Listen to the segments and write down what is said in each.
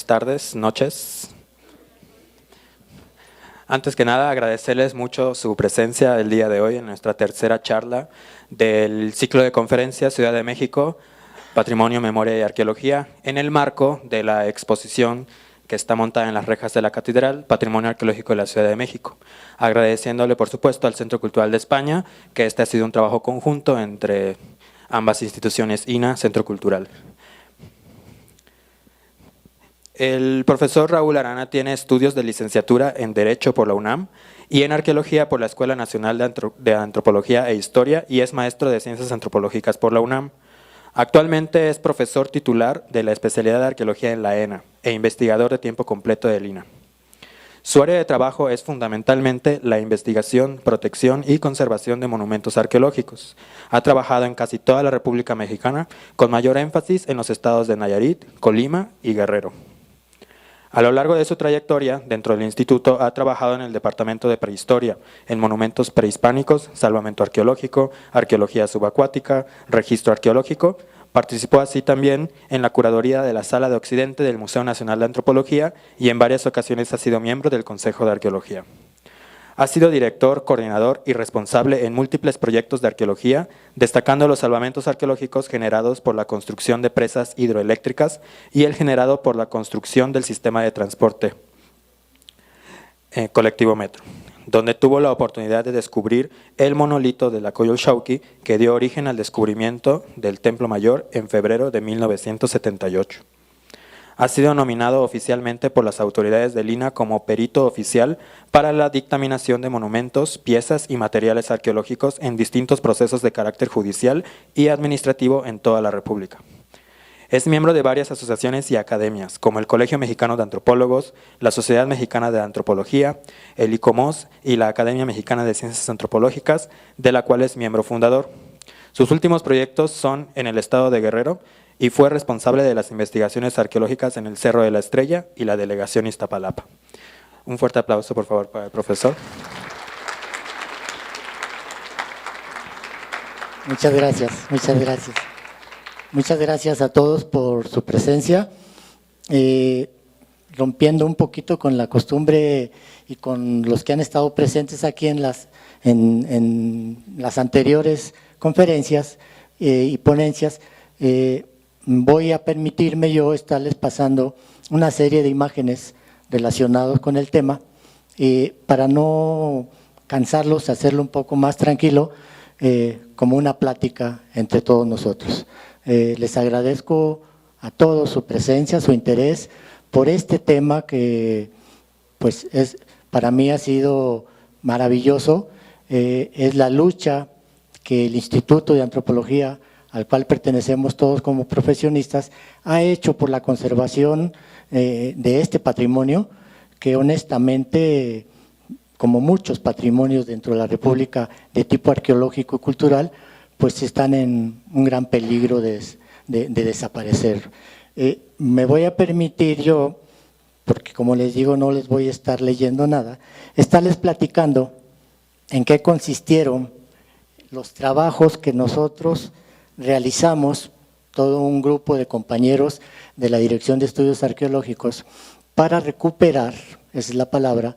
buenas tardes, noches. Antes que nada, agradecerles mucho su presencia el día de hoy en nuestra tercera charla del ciclo de conferencias Ciudad de México, Patrimonio, Memoria y Arqueología, en el marco de la exposición que está montada en las rejas de la Catedral, Patrimonio Arqueológico de la Ciudad de México. Agradeciéndole, por supuesto, al Centro Cultural de España, que este ha sido un trabajo conjunto entre ambas instituciones, INA, Centro Cultural. El profesor Raúl Arana tiene estudios de licenciatura en Derecho por la UNAM y en Arqueología por la Escuela Nacional de Antropología e Historia y es maestro de Ciencias Antropológicas por la UNAM. Actualmente es profesor titular de la especialidad de Arqueología en la ENA e investigador de tiempo completo del INA. Su área de trabajo es fundamentalmente la investigación, protección y conservación de monumentos arqueológicos. Ha trabajado en casi toda la República Mexicana, con mayor énfasis en los estados de Nayarit, Colima y Guerrero. A lo largo de su trayectoria, dentro del instituto, ha trabajado en el Departamento de Prehistoria, en monumentos prehispánicos, salvamento arqueológico, arqueología subacuática, registro arqueológico. Participó así también en la curaduría de la Sala de Occidente del Museo Nacional de Antropología y en varias ocasiones ha sido miembro del Consejo de Arqueología. Ha sido director, coordinador y responsable en múltiples proyectos de arqueología, destacando los salvamentos arqueológicos generados por la construcción de presas hidroeléctricas y el generado por la construcción del sistema de transporte colectivo metro, donde tuvo la oportunidad de descubrir el monolito de la Coyolxauhqui que dio origen al descubrimiento del Templo Mayor en febrero de 1978. Ha sido nominado oficialmente por las autoridades del INA como perito oficial para la dictaminación de monumentos, piezas y materiales arqueológicos en distintos procesos de carácter judicial y administrativo en toda la República. Es miembro de varias asociaciones y academias, como el Colegio Mexicano de Antropólogos, la Sociedad Mexicana de Antropología, el ICOMOS y la Academia Mexicana de Ciencias Antropológicas, de la cual es miembro fundador. Sus últimos proyectos son en el estado de Guerrero, y fue responsable de las investigaciones arqueológicas en el Cerro de la Estrella y la delegación Iztapalapa. Un fuerte aplauso, por favor, para el profesor. Muchas gracias, muchas gracias. Muchas gracias a todos por su presencia. Rompiendo un poquito con la costumbre y con los que han estado presentes aquí en las anteriores conferencias y ponencias, voy a permitirme yo estarles pasando una serie de imágenes relacionadas con el tema para no cansarlos, hacerlo un poco más tranquilo, como una plática entre todos nosotros. Les agradezco a todos su presencia, su interés por este tema que pues para mí ha sido maravilloso. Es la lucha que el Instituto de Antropología, al cual pertenecemos todos como profesionistas, ha hecho por la conservación de este patrimonio, que honestamente, como muchos patrimonios dentro de la República de tipo arqueológico y cultural, pues están en un gran peligro de desaparecer. Me voy a permitir yo, porque como les digo no les voy a estar leyendo nada, estarles platicando en qué consistieron los trabajos que nosotros realizamos, todo un grupo de compañeros de la Dirección de Estudios Arqueológicos, para recuperar, esa es la palabra,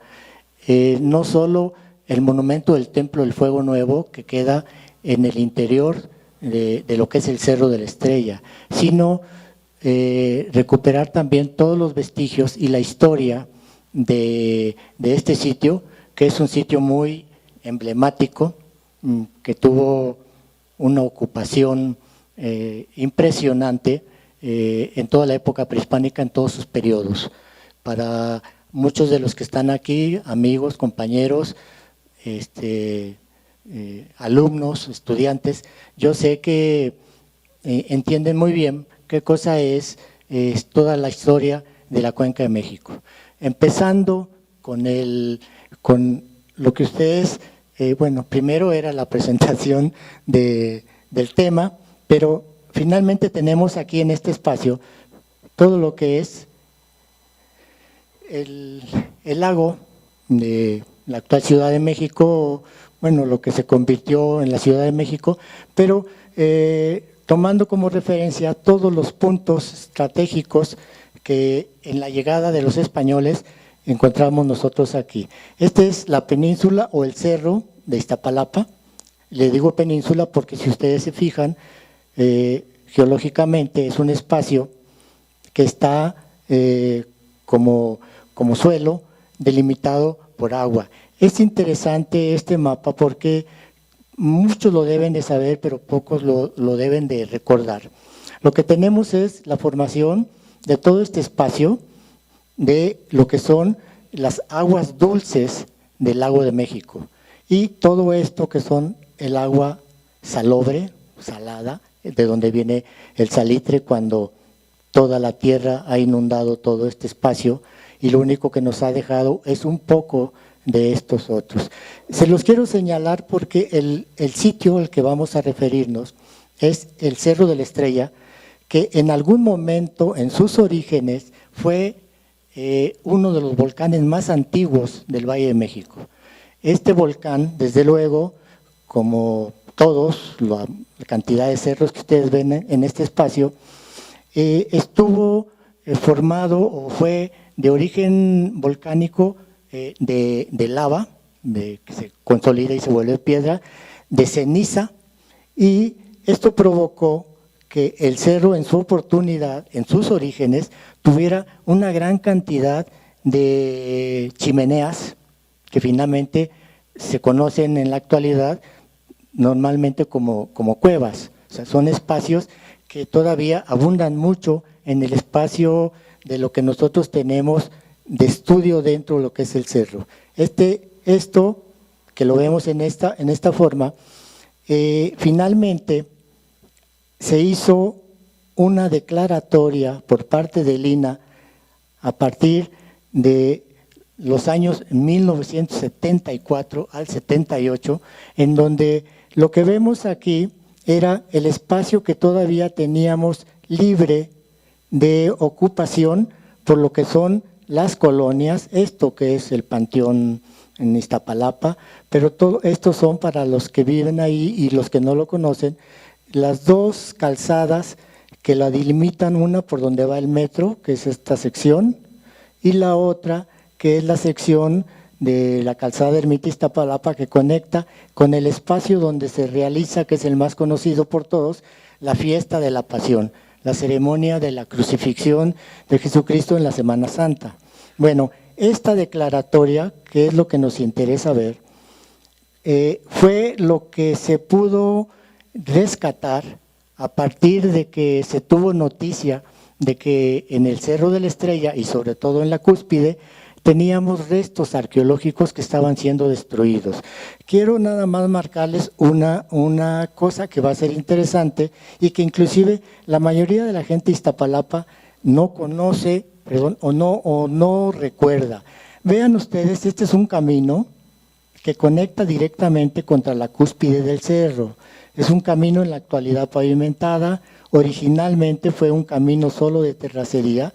no solo el monumento del Templo del Fuego Nuevo, que queda en el interior de lo que es el Cerro de la Estrella, sino recuperar también todos los vestigios y la historia de este sitio, que es un sitio muy emblemático, que tuvo una ocupación impresionante en toda la época prehispánica, en todos sus periodos. Para muchos de los que están aquí, amigos, compañeros, alumnos, estudiantes, yo sé que entienden muy bien qué cosa es toda la historia de la Cuenca de México. Empezando con lo que ustedes… bueno, primero era la presentación del tema, pero finalmente tenemos aquí en este espacio todo lo que es el lago de la actual Ciudad de México, bueno, lo que se convirtió en la Ciudad de México, pero tomando como referencia todos los puntos estratégicos que en la llegada de los españoles encontramos nosotros aquí. Esta es la península o el cerro de Iztapalapa. Le digo península porque si ustedes se fijan, geológicamente es un espacio que está como suelo delimitado por agua. Es interesante este mapa porque muchos lo deben de saber, pero pocos lo deben de recordar. Lo que tenemos es la formación de todo este espacio de lo que son las aguas dulces del lago de México y todo esto que son el agua salobre, salada, de donde viene el salitre cuando toda la tierra ha inundado todo este espacio y lo único que nos ha dejado es un poco de estos otros. Se los quiero señalar porque el sitio al que vamos a referirnos es el Cerro de la Estrella, que en algún momento en sus orígenes fue uno de los volcanes más antiguos del Valle de México. Este volcán, desde luego, como todos, la cantidad de cerros que ustedes ven en este espacio, estuvo formado o fue de origen volcánico de lava, que se consolida y se vuelve piedra, de ceniza, y esto provocó que el cerro en su oportunidad, en sus orígenes, tuviera una gran cantidad de chimeneas que finalmente se conocen en la actualidad normalmente como cuevas. O sea, son espacios que todavía abundan mucho en el espacio de lo que nosotros tenemos de estudio dentro de lo que es el cerro. Esto que lo vemos en esta forma, finalmente se hizo una declaratoria por parte del INAH a partir de los años 1974 al 78, en donde lo que vemos aquí era el espacio que todavía teníamos libre de ocupación por lo que son las colonias, esto que es el Panteón en Iztapalapa, pero todo esto son para los que viven ahí y los que no lo conocen, las dos calzadas que la delimitan, una por donde va el metro, que es esta sección, y la otra que es la sección de la calzada Ermita Iztapalapa que conecta con el espacio donde se realiza, que es el más conocido por todos, la fiesta de la Pasión, la ceremonia de la crucifixión de Jesucristo en la Semana Santa. Bueno, esta declaratoria, que es lo que nos interesa ver, fue lo que se pudo rescatar a partir de que se tuvo noticia de que en el Cerro de la Estrella y sobre todo en la cúspide teníamos restos arqueológicos que estaban siendo destruidos. Quiero nada más marcarles una cosa que va a ser interesante y que inclusive la mayoría de la gente de Iztapalapa no conoce, o no recuerda. Vean ustedes, este es un camino que conecta directamente contra la cúspide del cerro. Es un camino en la actualidad pavimentada, originalmente fue un camino solo de terracería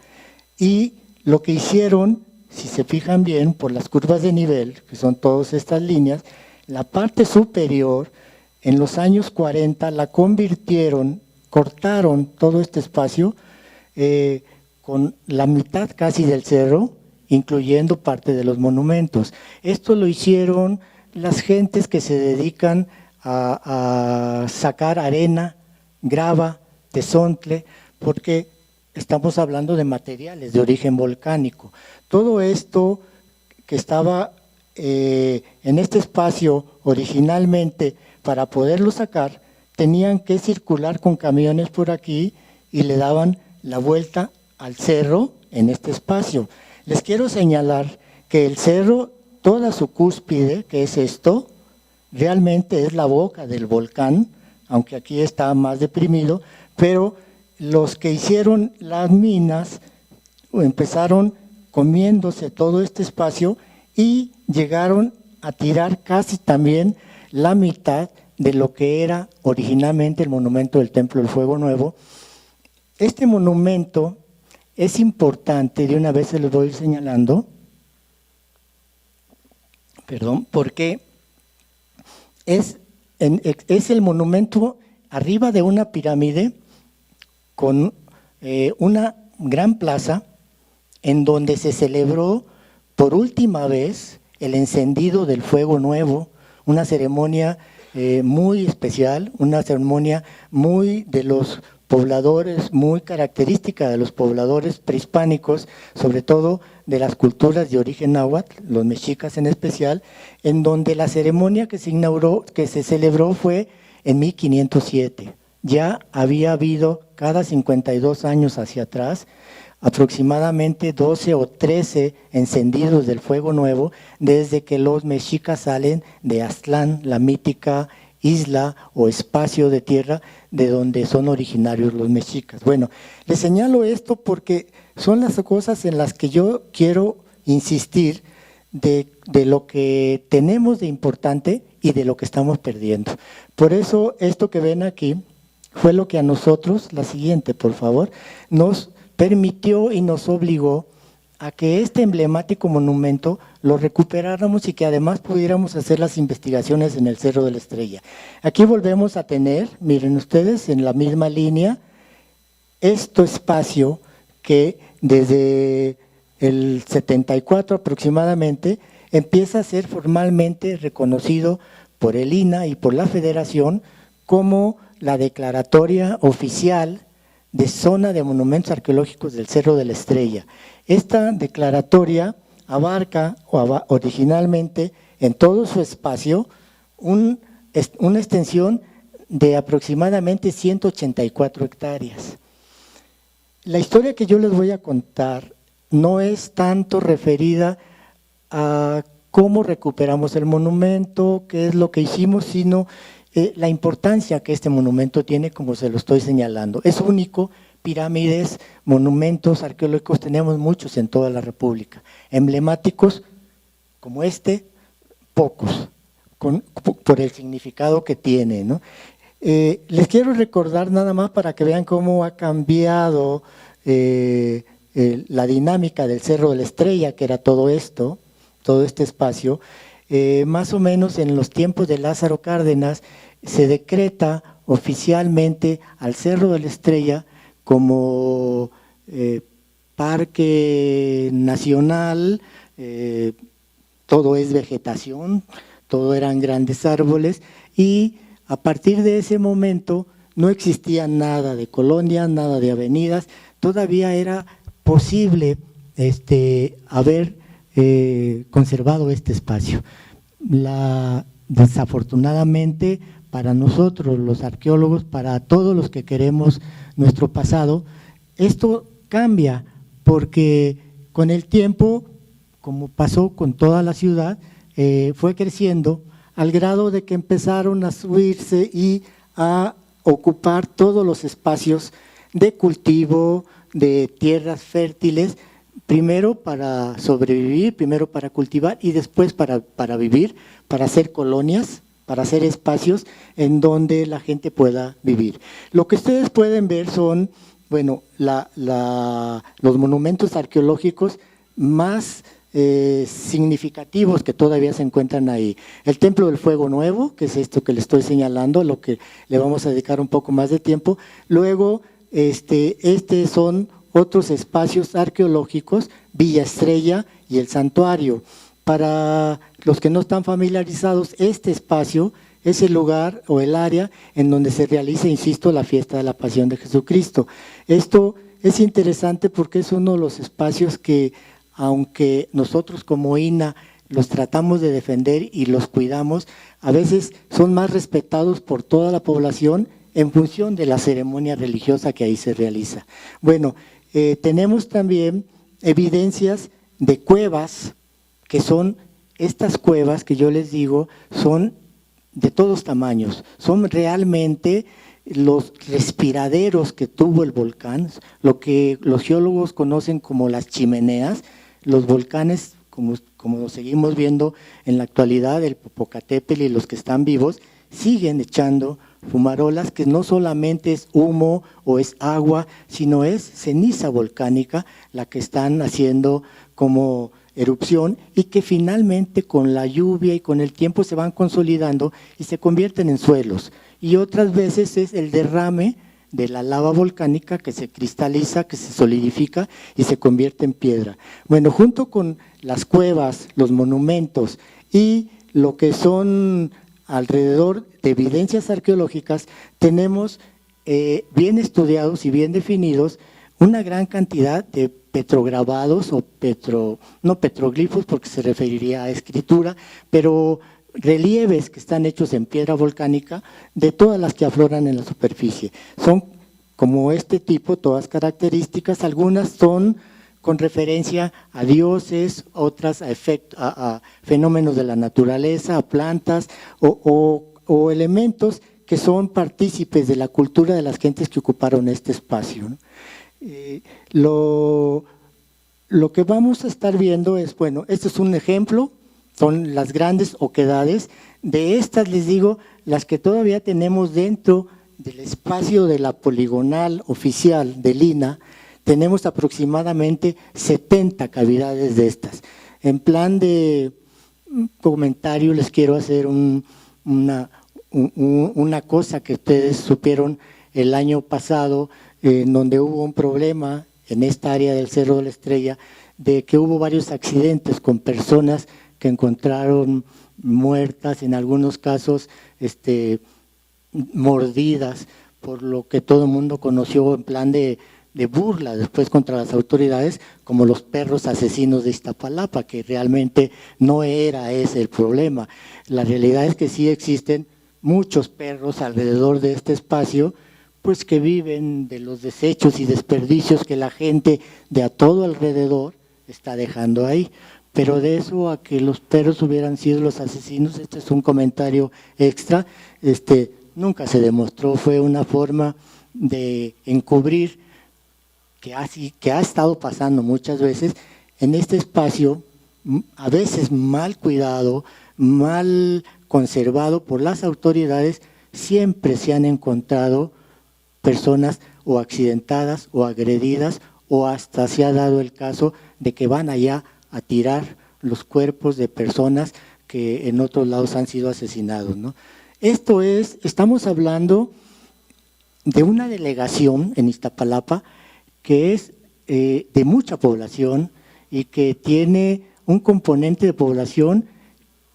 y lo que hicieron, si se fijan bien, por las curvas de nivel, que son todas estas líneas, la parte superior, en los años 40, la convirtieron, cortaron todo este espacio con la mitad casi del cerro, incluyendo parte de los monumentos. Esto lo hicieron las gentes que se dedican a sacar arena, grava, tezontle, porque estamos hablando de materiales de origen volcánico. Todo esto que estaba en este espacio originalmente, para poderlo sacar, tenían que circular con camiones por aquí y le daban la vuelta al cerro en este espacio. Les quiero señalar que el cerro, toda su cúspide, que es esto, realmente es la boca del volcán, aunque aquí está más deprimido, pero los que hicieron las minas empezaron comiéndose todo este espacio y llegaron a tirar casi también la mitad de lo que era originalmente el monumento del Templo del Fuego Nuevo. Este monumento es importante, de una vez se los voy a ir señalando, porque es el monumento arriba de una pirámide con una gran plaza en donde se celebró por última vez el encendido del fuego nuevo, una ceremonia muy especial, una ceremonia muy de los pobladores, muy característica de los pobladores prehispánicos, sobre todo de las culturas de origen náhuatl, los mexicas en especial, en donde la ceremonia que se celebró fue en 1507. Ya había habido cada 52 años hacia atrás aproximadamente 12 o 13 encendidos del fuego nuevo desde que los mexicas salen de Aztlán, la mítica isla o espacio de tierra de donde son originarios los mexicas. Bueno, les señalo esto porque son las cosas en las que yo quiero insistir de lo que tenemos de importante y de lo que estamos perdiendo. Por eso esto que ven aquí fue lo que a nosotros, la siguiente por favor, nos permitió y nos obligó a que este emblemático monumento lo recuperáramos y que además pudiéramos hacer las investigaciones en el Cerro de la Estrella. Aquí volvemos a tener, miren ustedes, en la misma línea, este espacio que desde el 74 aproximadamente empieza a ser formalmente reconocido por el INAH y por la Federación como la declaratoria oficial de zona de monumentos arqueológicos del Cerro de la Estrella. Esta declaratoria abarca originalmente en todo su espacio una extensión de aproximadamente 184 hectáreas. La historia que yo les voy a contar no es tanto referida a cómo recuperamos el monumento, qué es lo que hicimos, sino la importancia que este monumento tiene, como se lo estoy señalando. Es único, pirámides, monumentos arqueológicos, tenemos muchos en toda la República. Emblemáticos como este, pocos, por el significado que tiene, ¿no? Les quiero recordar nada más para que vean cómo ha cambiado la dinámica del Cerro de la Estrella, que era todo esto, todo este espacio. Más o menos en los tiempos de Lázaro Cárdenas se decreta oficialmente al Cerro de la Estrella como parque nacional, todo es vegetación, todo eran grandes árboles y a partir de ese momento no existía nada de colonia, nada de avenidas, todavía era posible haber conservado este espacio. Desafortunadamente para nosotros los arqueólogos, para todos los que queremos nuestro pasado, esto cambia porque con el tiempo, como pasó con toda la ciudad, fue creciendo al grado de que empezaron a subirse y a ocupar todos los espacios de cultivo, de tierras fértiles, primero para sobrevivir, primero para cultivar y después para vivir, para hacer colonias, para hacer espacios en donde la gente pueda vivir. Lo que ustedes pueden ver son, bueno, los monumentos arqueológicos más significativos que todavía se encuentran ahí. El Templo del Fuego Nuevo, que es esto que le estoy señalando, lo que le vamos a dedicar un poco más de tiempo. Luego, son otros espacios arqueológicos, Villa Estrella y el Santuario. Para los que no están familiarizados, este espacio es el lugar o el área en donde se realiza, insisto, la fiesta de la Pasión de Jesucristo. Esto es interesante porque es uno de los espacios que, aunque nosotros como INAH los tratamos de defender y los cuidamos, a veces son más respetados por toda la población en función de la ceremonia religiosa que ahí se realiza. Bueno, tenemos también evidencias de cuevas, que son estas cuevas que yo les digo, son de todos tamaños, son realmente los respiraderos que tuvo el volcán, lo que los geólogos conocen como las chimeneas, los volcanes, como lo seguimos viendo en la actualidad, el Popocatépetl y los que están vivos, siguen echando fumarolas que no solamente es humo o es agua, sino es ceniza volcánica la que están haciendo como erupción y que finalmente con la lluvia y con el tiempo se van consolidando y se convierten en suelos. Y otras veces es el derrame de la lava volcánica que se cristaliza, que se solidifica y se convierte en piedra. Bueno, junto con las cuevas, los monumentos y lo que son alrededor de evidencias arqueológicas, tenemos bien estudiados y bien definidos una gran cantidad de petrograbados o no petroglifos porque se referiría a escritura, pero relieves que están hechos en piedra volcánica de todas las que afloran en la superficie. Son como este tipo, todas características, algunas son con referencia a dioses, otras a fenómenos de la naturaleza, a plantas o elementos que son partícipes de la cultura de las gentes que ocuparon este espacio, ¿no? Lo que vamos a estar viendo es, bueno, este es un ejemplo, son las grandes oquedades. De estas les digo, las que todavía tenemos dentro del espacio de la poligonal oficial de Lina, tenemos aproximadamente 70 cavidades de estas. En plan de comentario les quiero hacer una cosa que ustedes supieron el año pasado, en donde hubo un problema en esta área del Cerro de la Estrella, de que hubo varios accidentes con personas que encontraron muertas, en algunos casos mordidas, por lo que todo el mundo conoció en plan de burla después contra las autoridades, como los perros asesinos de Iztapalapa, que realmente no era ese el problema. La realidad es que sí existen muchos perros alrededor de este espacio, pues que viven de los desechos y desperdicios que la gente de a todo alrededor está dejando ahí. Pero de eso a que los perros hubieran sido los asesinos, este es un comentario extra, nunca se demostró, fue una forma de encubrir que ha estado pasando muchas veces en este espacio, a veces mal cuidado, mal conservado por las autoridades, siempre se han encontrado personas o accidentadas o agredidas, o hasta se ha dado el caso de que van allá a tirar los cuerpos de personas que en otros lados han sido asesinados, ¿no? Estamos hablando de una delegación en Iztapalapa que es de mucha población y que tiene un componente de población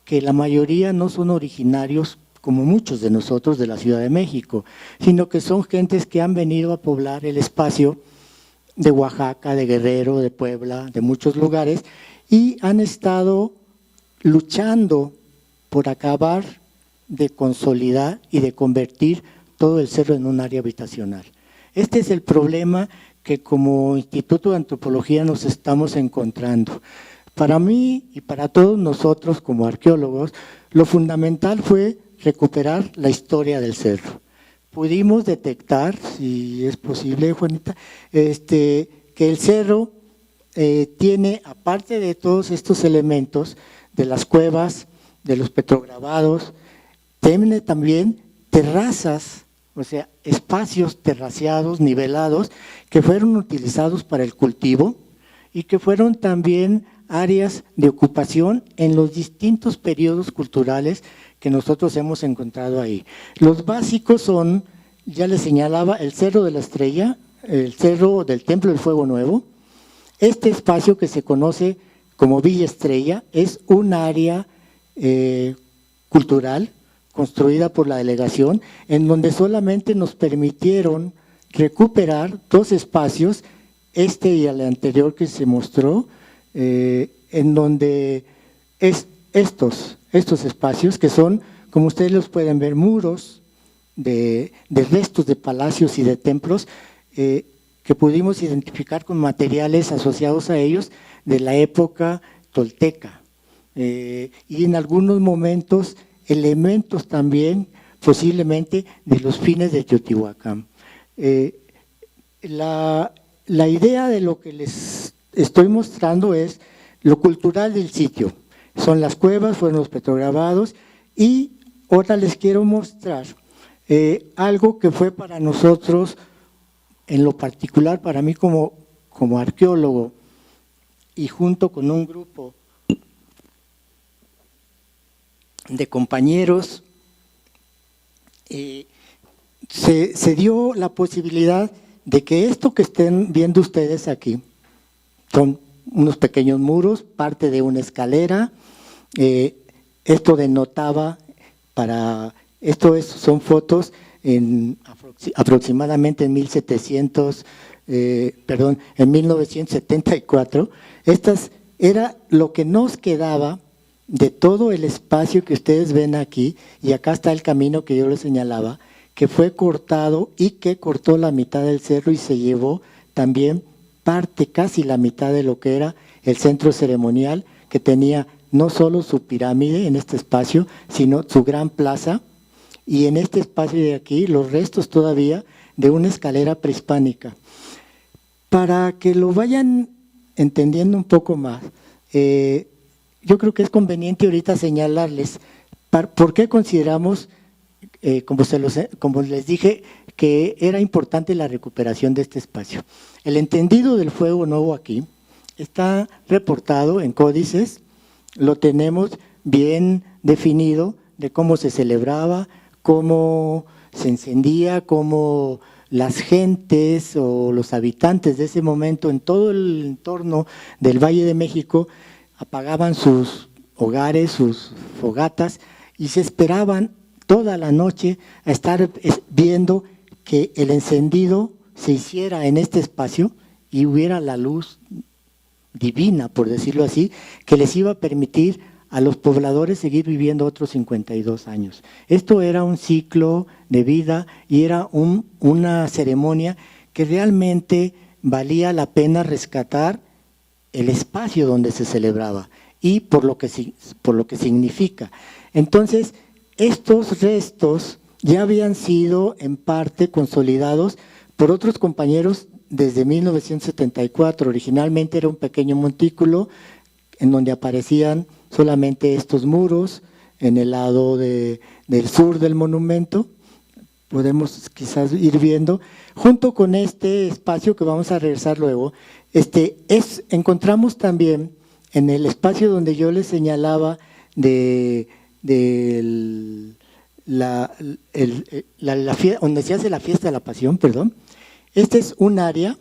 que la mayoría no son originarios como muchos de nosotros de la Ciudad de México, sino que son gentes que han venido a poblar el espacio de Oaxaca, de Guerrero, de Puebla, de muchos lugares, y han estado luchando por acabar de consolidar y de convertir todo el cerro en un área habitacional. Este es el problema que como Instituto de Antropología nos estamos encontrando. Para mí y para todos nosotros como arqueólogos, lo fundamental fue recuperar la historia del cerro. Pudimos detectar, si es posible, Juanita, que el cerro tiene, aparte de todos estos elementos, de las cuevas, de los petrograbados, tiene también terrazas, o sea, espacios terraceados, nivelados, que fueron utilizados para el cultivo y que fueron también áreas de ocupación en los distintos periodos culturales que nosotros hemos encontrado ahí. Los básicos son, ya les señalaba, el Cerro de la Estrella, el Cerro del Templo del Fuego Nuevo. Este espacio que se conoce como Villa Estrella es un área cultural construida por la delegación, en donde solamente nos permitieron recuperar dos espacios, este y el anterior que se mostró, en donde estos espacios que son, como ustedes los pueden ver, muros de restos de palacios y de templos que pudimos identificar con materiales asociados a ellos de la época tolteca y en algunos momentos elementos también posiblemente de los fines de Teotihuacán. La idea de lo que les estoy mostrando es lo cultural del sitio. Son las cuevas, fueron los petrograbados y ahora les quiero mostrar algo que fue para nosotros, en lo particular para mí como arqueólogo y junto con un grupo de compañeros se dio la posibilidad de que esto que estén viendo ustedes aquí son unos pequeños muros, parte de una escalera. Esto denotaba son fotos aproximadamente en 1974. Estas era lo que nos quedaba de todo el espacio que ustedes ven aquí, y acá está el camino que yo les señalaba, que fue cortado y que cortó la mitad del cerro y se llevó también casi la mitad de lo que era el centro ceremonial, que tenía no solo su pirámide en este espacio, sino su gran plaza, y en este espacio de aquí los restos todavía de una escalera prehispánica. Para que lo vayan entendiendo un poco más, yo creo que es conveniente ahorita señalarles por qué consideramos, como les dije, que era importante la recuperación de este espacio. El entendido del fuego nuevo aquí está reportado en códices, lo tenemos bien definido de cómo se celebraba, cómo se encendía, cómo las gentes o los habitantes de ese momento en todo el entorno del Valle de México apagaban sus hogares, sus fogatas, y se esperaban toda la noche a estar viendo que el encendido se hiciera en este espacio y hubiera la luz divina, por decirlo así, que les iba a permitir a los pobladores seguir viviendo otros 52 años. Esto era un ciclo de vida y era una ceremonia que realmente valía la pena rescatar el espacio donde se celebraba y por lo que significa. Entonces, estos restos ya habían sido en parte consolidados por otros compañeros desde 1974. Originalmente era un pequeño montículo en donde aparecían solamente estos muros en el lado del sur del monumento. Podemos quizás ir viendo, junto con este espacio que vamos a regresar luego, encontramos también en el espacio donde yo les señalaba donde se hace la fiesta de la Pasión, este es un área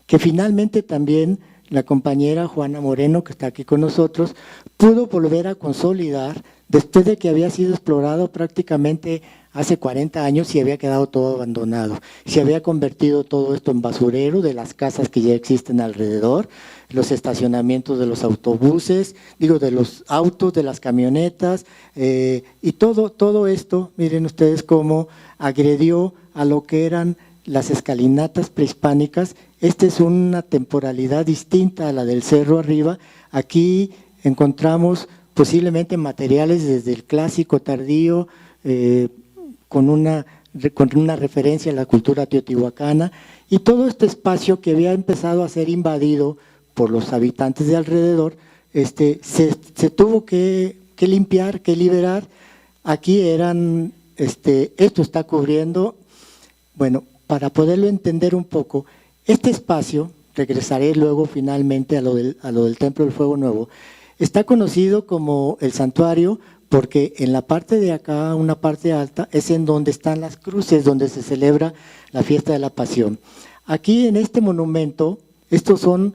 que finalmente también la compañera Juana Moreno, que está aquí con nosotros, pudo volver a consolidar después de que había sido explorado prácticamente hace 40 años y había quedado todo abandonado. Se había convertido todo esto en basurero de las casas que ya existen alrededor, los estacionamientos de los autobuses, de los autos, de las camionetas, y todo esto, miren ustedes cómo agredió a lo que eran las escalinatas prehispánicas. Esta es una temporalidad distinta a la del cerro arriba. Aquí encontramos posiblemente materiales desde el clásico tardío, con una referencia a la cultura teotihuacana, y todo este espacio que había empezado a ser invadido por los habitantes de alrededor, se tuvo que limpiar, que liberar. Aquí esto está cubriendo, bueno, para poderlo entender un poco, este espacio, regresaré luego finalmente a lo del Templo del Fuego Nuevo, está conocido como el santuario porque en la parte de acá, una parte alta, es en donde están las cruces, donde se celebra la fiesta de la Pasión. Aquí en este monumento, estos son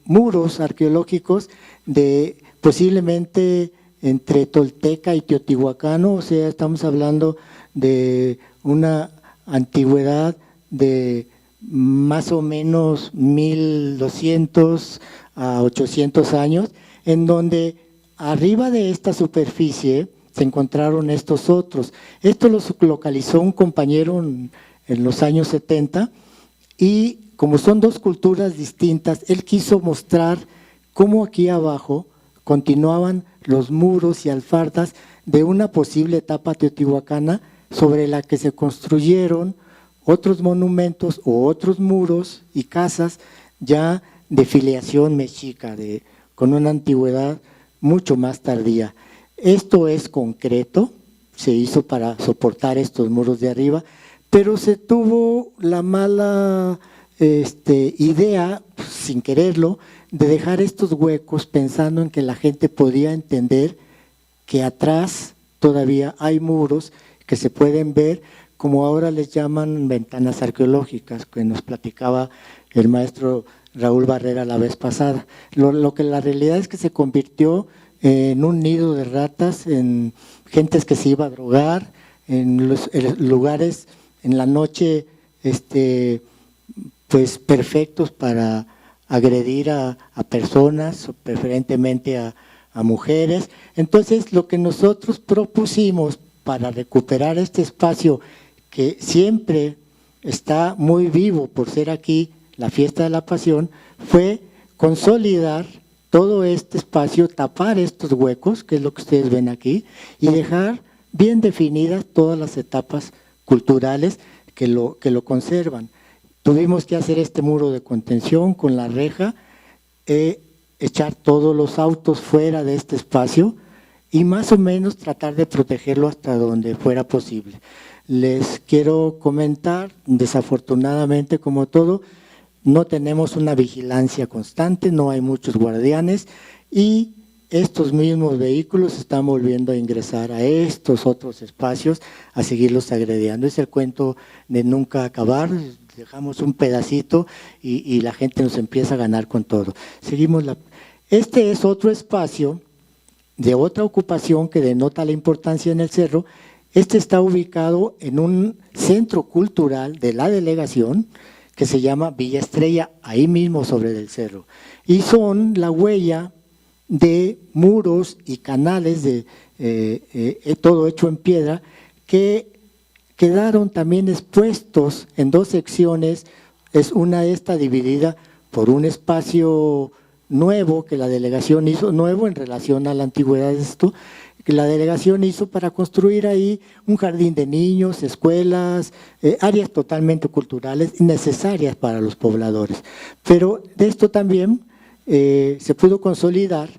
muros arqueológicos de posiblemente entre tolteca y teotihuacano, o sea, estamos hablando de una antigüedad de más o menos 1200 a 800 años, en donde arriba de esta superficie se encontraron estos otros. Esto los localizó un compañero en los años 70 y como son dos culturas distintas, él quiso mostrar cómo aquí abajo continuaban los muros y alfardas de una posible etapa teotihuacana sobre la que se construyeron otros monumentos o otros muros y casas ya de filiación mexica, con una antigüedad mucho más tardía. Esto es concreto, se hizo para soportar estos muros de arriba, pero se tuvo la mala idea, sin quererlo, de dejar estos huecos pensando en que la gente podía entender que atrás todavía hay muros que se pueden ver, como ahora les llaman ventanas arqueológicas, que nos platicaba el maestro Raúl Barrera la vez pasada. Lo que la realidad es que se convirtió en un nido de ratas, en gentes que se iba a drogar, en los lugares en la noche pues perfectos para agredir a personas, preferentemente a mujeres. Entonces, lo que nosotros propusimos para recuperar este espacio que siempre está muy vivo por ser aquí la fiesta de la Pasión, fue consolidar todo este espacio, tapar estos huecos, que es lo que ustedes ven aquí, y dejar bien definidas todas las etapas culturales que lo conservan. Tuvimos que hacer este muro de contención con la reja, echar todos los autos fuera de este espacio y más o menos tratar de protegerlo hasta donde fuera posible. Les quiero comentar, desafortunadamente como todo, no tenemos una vigilancia constante, no hay muchos guardianes y estos mismos vehículos están volviendo a ingresar a estos otros espacios a seguirlos agrediendo. Es el cuento de nunca acabar, dejamos un pedacito y la gente nos empieza a ganar con todo. Seguimos Este es otro espacio de otra ocupación que denota la importancia en el cerro. Este está ubicado en un centro cultural de la delegación que se llama Villa Estrella, ahí mismo sobre el cerro. Y son la huella de muros y canales, todo hecho en piedra, que quedaron también expuestos en dos secciones. Una está dividida por un espacio nuevo que la delegación hizo, nuevo en relación a la antigüedad de esto, que la delegación hizo para construir ahí un jardín de niños, escuelas, áreas totalmente culturales necesarias para los pobladores. Pero de esto también se pudo consolidar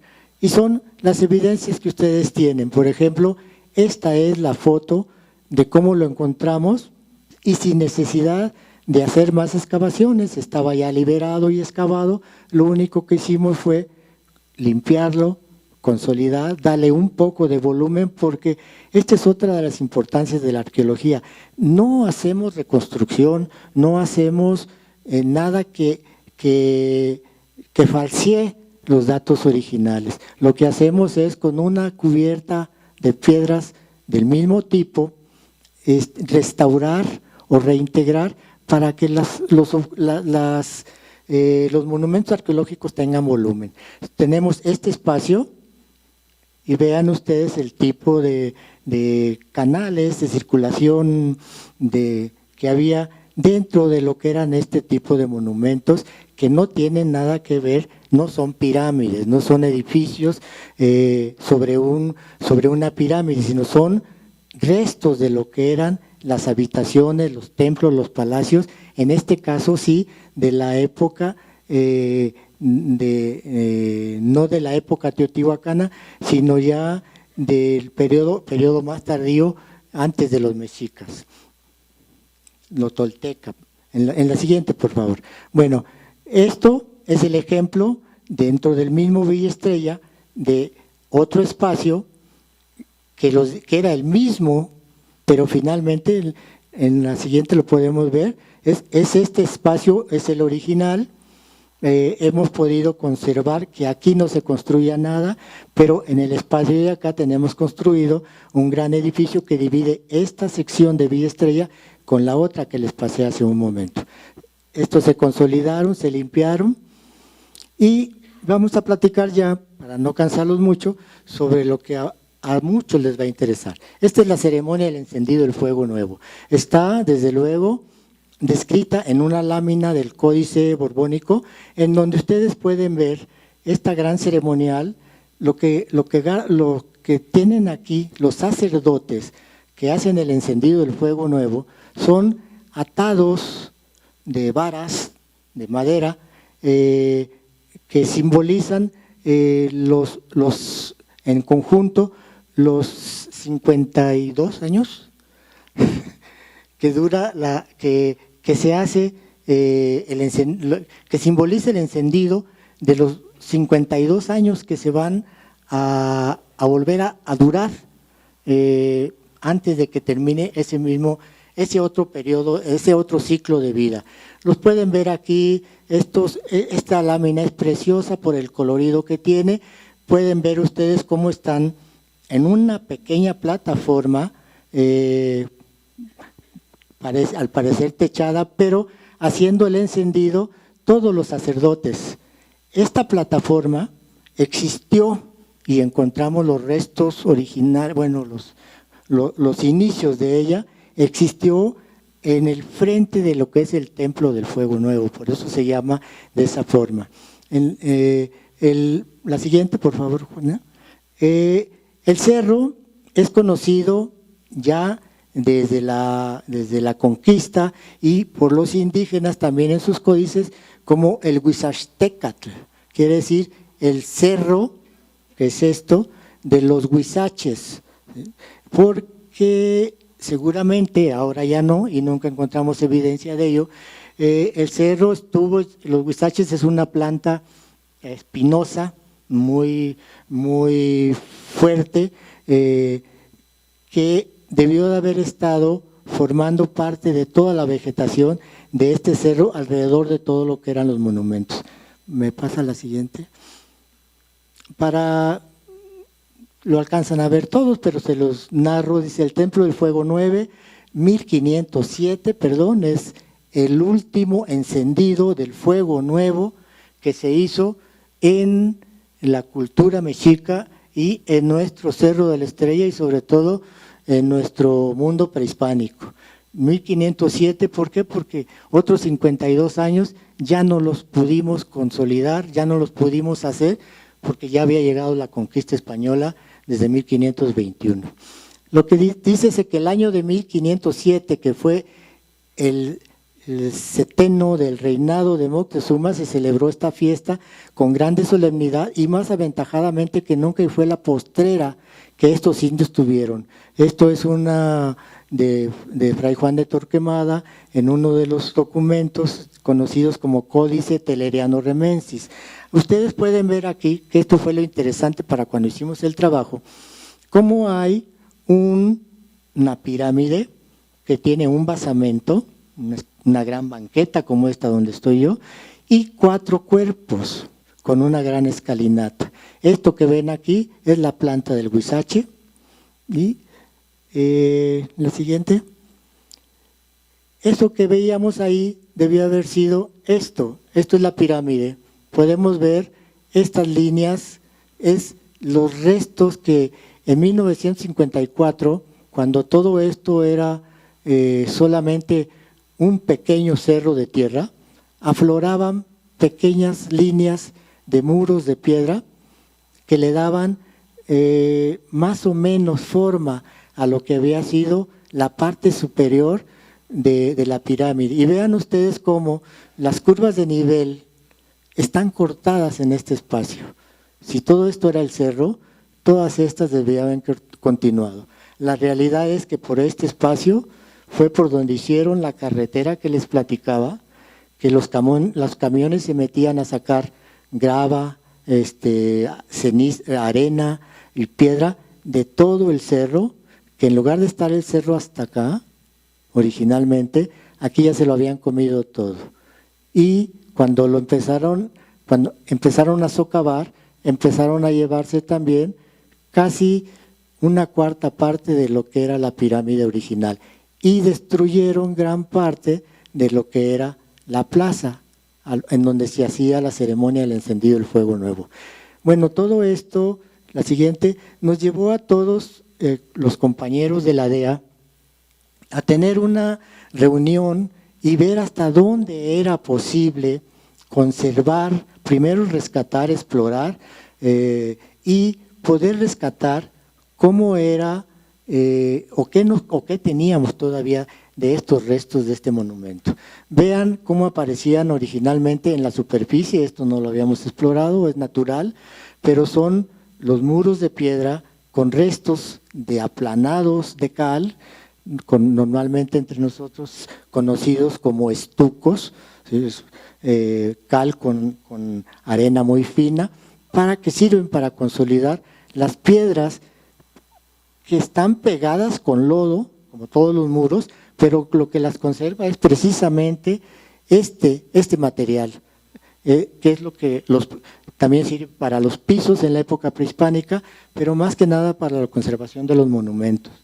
y son las evidencias que ustedes tienen. Por ejemplo, esta es la foto de cómo lo encontramos y sin necesidad de hacer más excavaciones, estaba ya liberado y excavado, lo único que hicimos fue limpiarlo, consolidar, darle un poco de volumen, porque esta es otra de las importancias de la arqueología. No hacemos reconstrucción, no hacemos nada que falsee los datos originales. Lo que hacemos es con una cubierta de piedras del mismo tipo, restaurar o reintegrar para que los monumentos arqueológicos tengan volumen. Tenemos este espacio y vean ustedes el tipo de canales de circulación que había dentro de lo que eran este tipo de monumentos, que no tienen nada que ver, no son pirámides, no son edificios sobre una pirámide, sino son restos de lo que eran las habitaciones, los templos, los palacios, en este caso sí, de la época, no de la época teotihuacana, sino ya del periodo más tardío, antes de los mexicas, lo tolteca. En la siguiente, por favor. Bueno, esto es el ejemplo dentro del mismo Villa Estrella de otro espacio que era el mismo, pero finalmente en la siguiente lo podemos ver, es este espacio, es el original. Hemos podido conservar que aquí no se construía nada, pero en el espacio de acá tenemos construido un gran edificio que divide esta sección de Villa Estrella con la otra que les pasé hace un momento. Estos se consolidaron, se limpiaron y vamos a platicar ya, para no cansarlos mucho, sobre lo que a muchos les va a interesar. Esta es la ceremonia del encendido del fuego nuevo. Está, desde luego, descrita en una lámina del Códice Borbónico, en donde ustedes pueden ver esta gran ceremonial, lo que tienen aquí los sacerdotes que hacen el encendido del fuego nuevo, son atados de varas de madera que simbolizan en conjunto los 52 años que dura que se hace, que simboliza el encendido de los 52 años que se van a volver a durar antes de que termine ese otro periodo, ese otro ciclo de vida. Los pueden ver aquí, esta lámina es preciosa por el colorido que tiene. Pueden ver ustedes cómo están en una pequeña plataforma, al parecer techada, pero haciendo el encendido todos los sacerdotes. Esta plataforma existió y encontramos los restos originales, bueno, los inicios de ella, existió en el frente de lo que es el Templo del Fuego Nuevo, por eso se llama de esa forma. La siguiente, por favor, Juana. El cerro es conocido ya desde la conquista y por los indígenas también en sus códices como el Huizachtecatl, quiere decir el cerro, que es esto, de los huizaches, porque seguramente ahora ya no y nunca encontramos evidencia de ello. El cerro los huizaches es una planta espinosa, muy fuerte, que debió de haber estado formando parte de toda la vegetación de este cerro alrededor de todo lo que eran los monumentos. ¿Me pasa la siguiente? Lo alcanzan a ver todos, pero se los narro. Dice: el Templo del Fuego 1507, es el último encendido del fuego nuevo que se hizo en la cultura mexica y en nuestro Cerro de la Estrella y sobre todo en nuestro mundo prehispánico. 1507, ¿por qué? Porque otros 52 años ya no los pudimos consolidar, ya no los pudimos hacer, porque ya había llegado la conquista española desde 1521. Lo que dice es que el año de 1507, que fue el seteno del reinado de Moctezuma, se celebró esta fiesta con grande solemnidad y más aventajadamente que nunca, y fue la postrera que estos indios tuvieron. Esto es una de Fray Juan de Torquemada en uno de los documentos conocidos como Códice Telleriano Remensis. Ustedes pueden ver aquí que esto fue lo interesante para cuando hicimos el trabajo, cómo hay una pirámide que tiene un basamento, una gran banqueta como esta donde estoy yo, y 4 cuerpos con una gran escalinata. Esto que ven aquí es la planta del huizache. Y la siguiente. Eso que veíamos ahí debió haber sido esto. Esto es la pirámide. Podemos ver estas líneas, es los restos que en 1954, cuando todo esto era solamente un pequeño cerro de tierra, afloraban pequeñas líneas de muros de piedra que le daban más o menos forma a lo que había sido la parte superior de la pirámide. Y vean ustedes cómo las curvas de nivel están cortadas en este espacio. Si todo esto era el cerro, todas estas debían haber continuado. La realidad es que por este espacio fue por donde hicieron la carretera que les platicaba, que los camiones se metían a sacar grava, ceniza, arena y piedra de todo el cerro, que en lugar de estar el cerro hasta acá, originalmente, aquí ya se lo habían comido todo. Y cuando empezaron a socavar, empezaron a llevarse también casi una cuarta parte de lo que era la pirámide original y destruyeron gran parte de lo que era la plaza en donde se hacía la ceremonia del encendido del fuego nuevo. Bueno, todo esto, la siguiente, nos llevó a todos los compañeros de la DEA a tener una reunión y ver hasta dónde era posible conservar, primero rescatar, explorar y poder rescatar cómo era o qué teníamos todavía de estos restos de este monumento. Vean cómo aparecían originalmente en la superficie, esto no lo habíamos explorado, es natural, pero son los muros de piedra con restos de aplanados de cal, normalmente entre nosotros conocidos como estucos, ¿sí? Cal con arena muy fina, que sirven para consolidar las piedras que están pegadas con lodo, como todos los muros, pero lo que las conserva es precisamente este material, que es lo que también sirve para los pisos en la época prehispánica, pero más que nada para la conservación de los monumentos.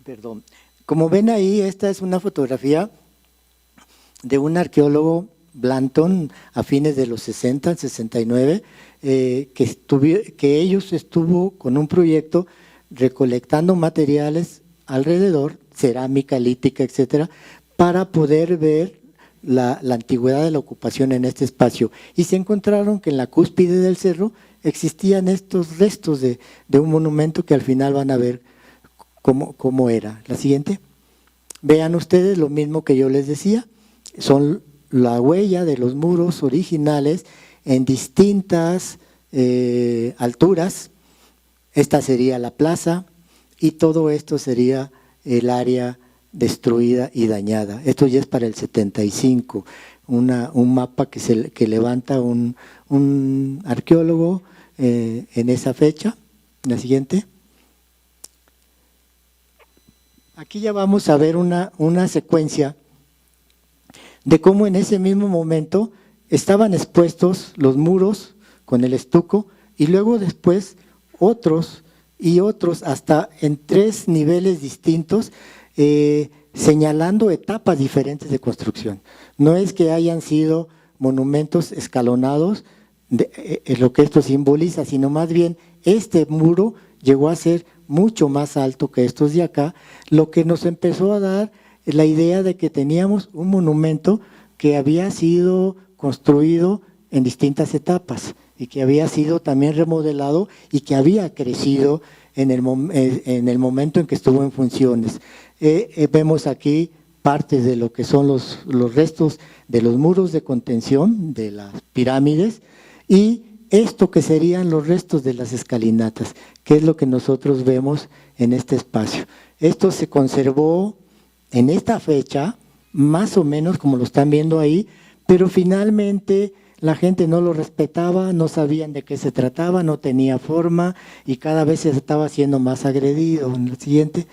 Perdón. Como ven ahí, esta es una fotografía de un arqueólogo, Blanton, a fines de los 60, 69, que ellos estuvo con un proyecto recolectando materiales alrededor, cerámica, lítica, etcétera, para poder ver la antigüedad de la ocupación en este espacio. Y se encontraron que en la cúspide del cerro existían estos restos de un monumento que al final van a ver cómo era. La siguiente. Vean ustedes lo mismo que yo les decía, son la huella de los muros originales en distintas alturas. Esta sería la plaza y todo esto sería el área destruida y dañada. Esto ya es para el 75, un mapa que levanta un arqueólogo en esa fecha. La siguiente. Aquí ya vamos a ver una secuencia de cómo en ese mismo momento estaban expuestos los muros con el estuco y luego después otros y otros hasta en 3 niveles distintos, señalando etapas diferentes de construcción. No es que hayan sido monumentos escalonados, lo que esto simboliza, sino más bien este muro llegó a ser mucho más alto que estos de acá, lo que nos empezó a dar la idea de que teníamos un monumento que había sido construido en distintas etapas y que había sido también remodelado y que había crecido en el momento en que estuvo en funciones. Vemos aquí partes de lo que son los restos de los muros de contención de las pirámides y esto que serían los restos de las escalinatas, que es lo que nosotros vemos en este espacio. Esto se conservó en esta fecha, más o menos como lo están viendo ahí, pero finalmente la gente no lo respetaba, no sabían de qué se trataba, no tenía forma y cada vez se estaba haciendo más agredido. En el siguiente,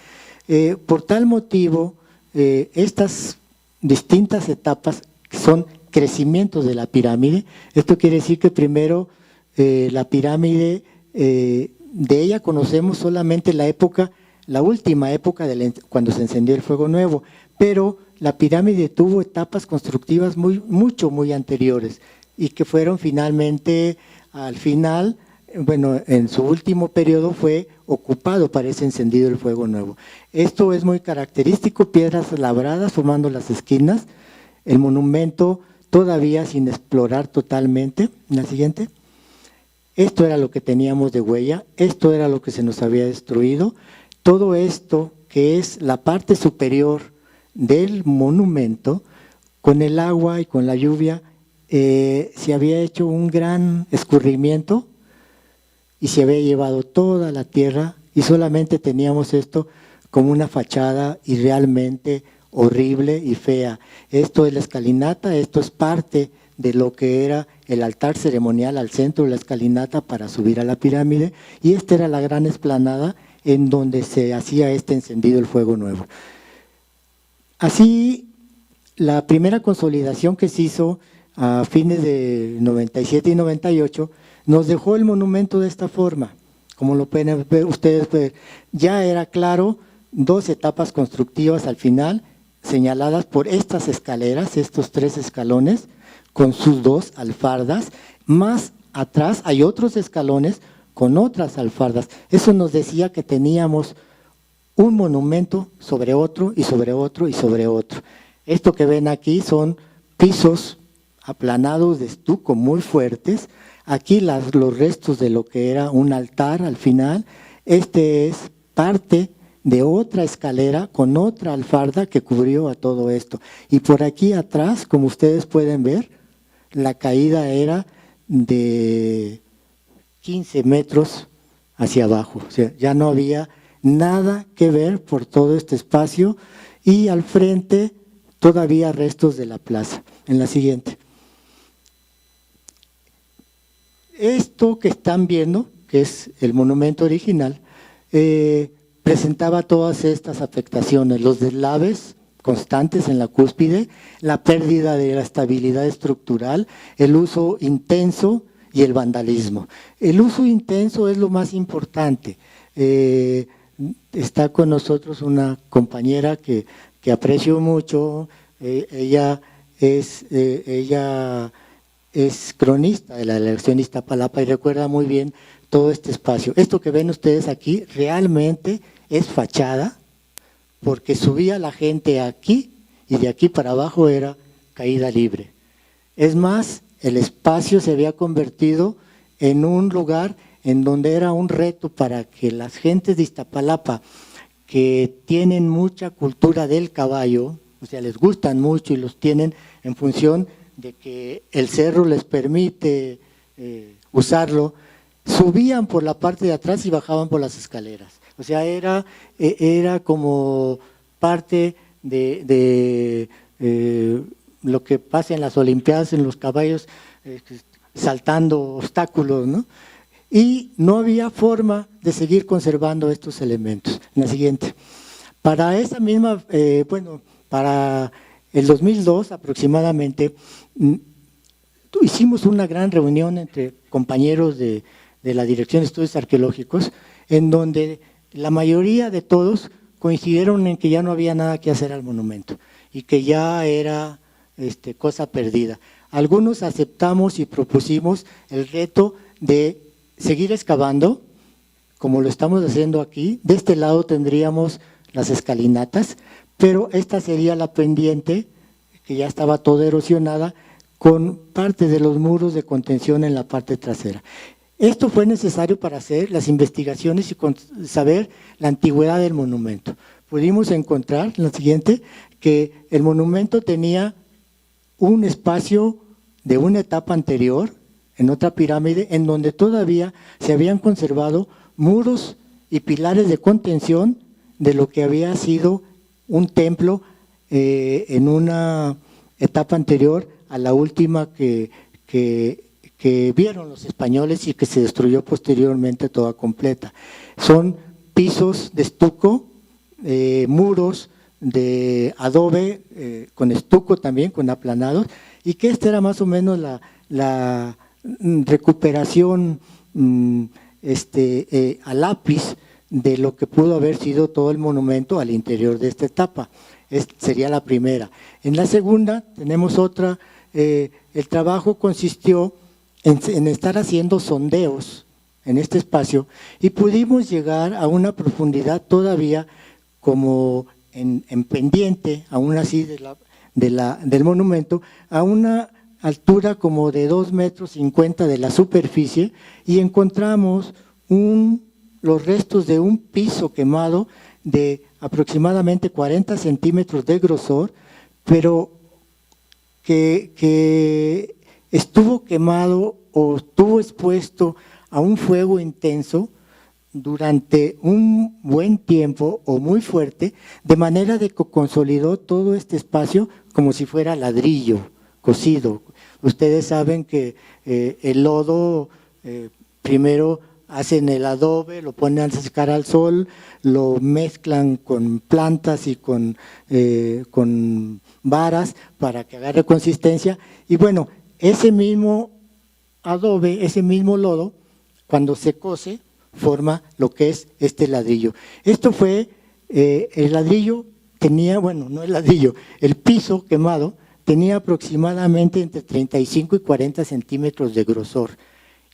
por tal motivo, estas distintas etapas son crecimientos de la pirámide. Esto quiere decir que primero la pirámide, de ella conocemos solamente la última época cuando se encendió el fuego nuevo, pero la pirámide tuvo etapas constructivas muy anteriores y que fueron finalmente, al final, bueno, en su último periodo fue ocupado para ese encendido del fuego nuevo. Esto es muy característico, piedras labradas formando las esquinas, el monumento todavía sin explorar totalmente. La siguiente. Esto era lo que teníamos de huella, esto era lo que se nos había destruido. Todo esto, que es la parte superior del monumento, con el agua y con la lluvia, se había hecho un gran escurrimiento y se había llevado toda la tierra y solamente teníamos esto como una fachada y realmente horrible y fea. Esto es la escalinata, esto es parte de lo que era el altar ceremonial al centro de la escalinata para subir a la pirámide y esta era la gran explanada en donde se hacía este encendido el fuego nuevo. Así, la primera consolidación que se hizo a fines de 97 y 98 nos dejó el monumento de esta forma. Como lo pueden ver ustedes, ya era claro 2 etapas constructivas al final, señaladas por estas escaleras, estos 3 escalones, con sus 2 alfardas, más atrás hay otros escalones con otras alfardas. Eso nos decía que teníamos un monumento sobre otro y sobre otro y sobre otro. Esto que ven aquí son pisos aplanados de estuco muy fuertes. Aquí los restos de lo que era un altar al final. Este es parte de otra escalera con otra alfarda que cubrió a todo esto. Y por aquí atrás, como ustedes pueden ver, la caída era de 15 metros hacia abajo. O sea, ya no había nada que ver por todo este espacio y al frente todavía restos de la plaza. En la siguiente. Esto que están viendo, que es el monumento original, presentaba todas estas afectaciones, los deslaves constantes en la cúspide, la pérdida de la estabilidad estructural, el uso intenso y el vandalismo. El uso intenso es lo más importante. Está con nosotros una compañera que aprecio mucho, ella es cronista de la elección de Iztapalapa y recuerda muy bien todo este espacio. Esto que ven ustedes aquí realmente es fachada, porque subía la gente aquí y de aquí para abajo era caída libre. Es más, el espacio se había convertido en un lugar en donde era un reto para que las gentes de Iztapalapa, que tienen mucha cultura del caballo, o sea, les gustan mucho y los tienen en función de que el cerro les permite usarlo, subían por la parte de atrás y bajaban por las escaleras. O sea, era como parte de lo que pasa en las Olimpiadas, en los caballos saltando obstáculos, ¿no? Y no había forma de seguir conservando estos elementos. En la siguiente. Para esa misma, para el 2002 aproximadamente, hicimos una gran reunión entre compañeros de la Dirección de Estudios Arqueológicos, en donde la mayoría de todos coincidieron en que ya no había nada que hacer al monumento y que ya era cosa perdida. Algunos aceptamos y propusimos el reto de seguir excavando, como lo estamos haciendo aquí. De este lado tendríamos las escalinatas, pero esta sería la pendiente, que ya estaba toda erosionada, con parte de los muros de contención en la parte trasera. Esto fue necesario para hacer las investigaciones y saber la antigüedad del monumento. Pudimos encontrar, en la siguiente, que el monumento tenía un espacio de una etapa anterior, en otra pirámide, en donde todavía se habían conservado muros y pilares de contención de lo que había sido un templo en una etapa anterior a la última que vieron los españoles y que se destruyó posteriormente toda completa. Son pisos de estuco, muros de adobe con estuco también, con aplanados, y que esta era más o menos la recuperación a lápiz de lo que pudo haber sido todo el monumento al interior de esta etapa. Sería la primera. En la segunda tenemos otra, el trabajo consistió en estar haciendo sondeos en este espacio y pudimos llegar a una profundidad todavía como en pendiente, aún así del monumento, a una altura como de 2,50 metros de la superficie, y encontramos los restos de un piso quemado de aproximadamente 40 centímetros de grosor, pero que estuvo quemado o estuvo expuesto a un fuego intenso durante un buen tiempo o muy fuerte, de manera de que consolidó todo este espacio como si fuera ladrillo cocido. Ustedes saben que el lodo, primero hacen el adobe, lo ponen a secar al sol, lo mezclan con plantas y con varas para que agarre consistencia, y bueno, ese mismo adobe, ese mismo lodo, cuando se cose, forma lo que es este ladrillo. Esto fue, el ladrillo tenía, bueno, no el ladrillo, el piso quemado tenía aproximadamente entre 35 y 40 centímetros de grosor,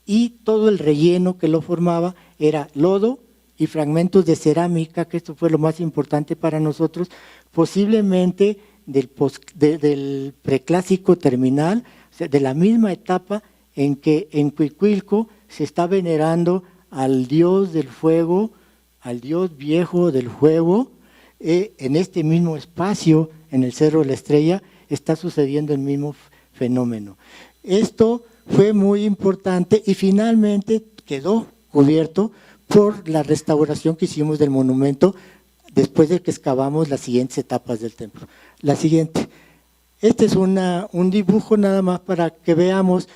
y todo el relleno que lo formaba era lodo y fragmentos de cerámica, que esto fue lo más importante para nosotros, posiblemente del preclásico terminal, o sea, de la misma etapa en que en Cuicuilco se está venerando al dios del fuego, al dios viejo del fuego. En este mismo espacio, en el Cerro de la Estrella, está sucediendo el mismo fenómeno. Esto fue muy importante y finalmente quedó cubierto por la restauración que hicimos del monumento después de que excavamos las siguientes etapas del templo. La siguiente. Este es un dibujo nada más para que veamos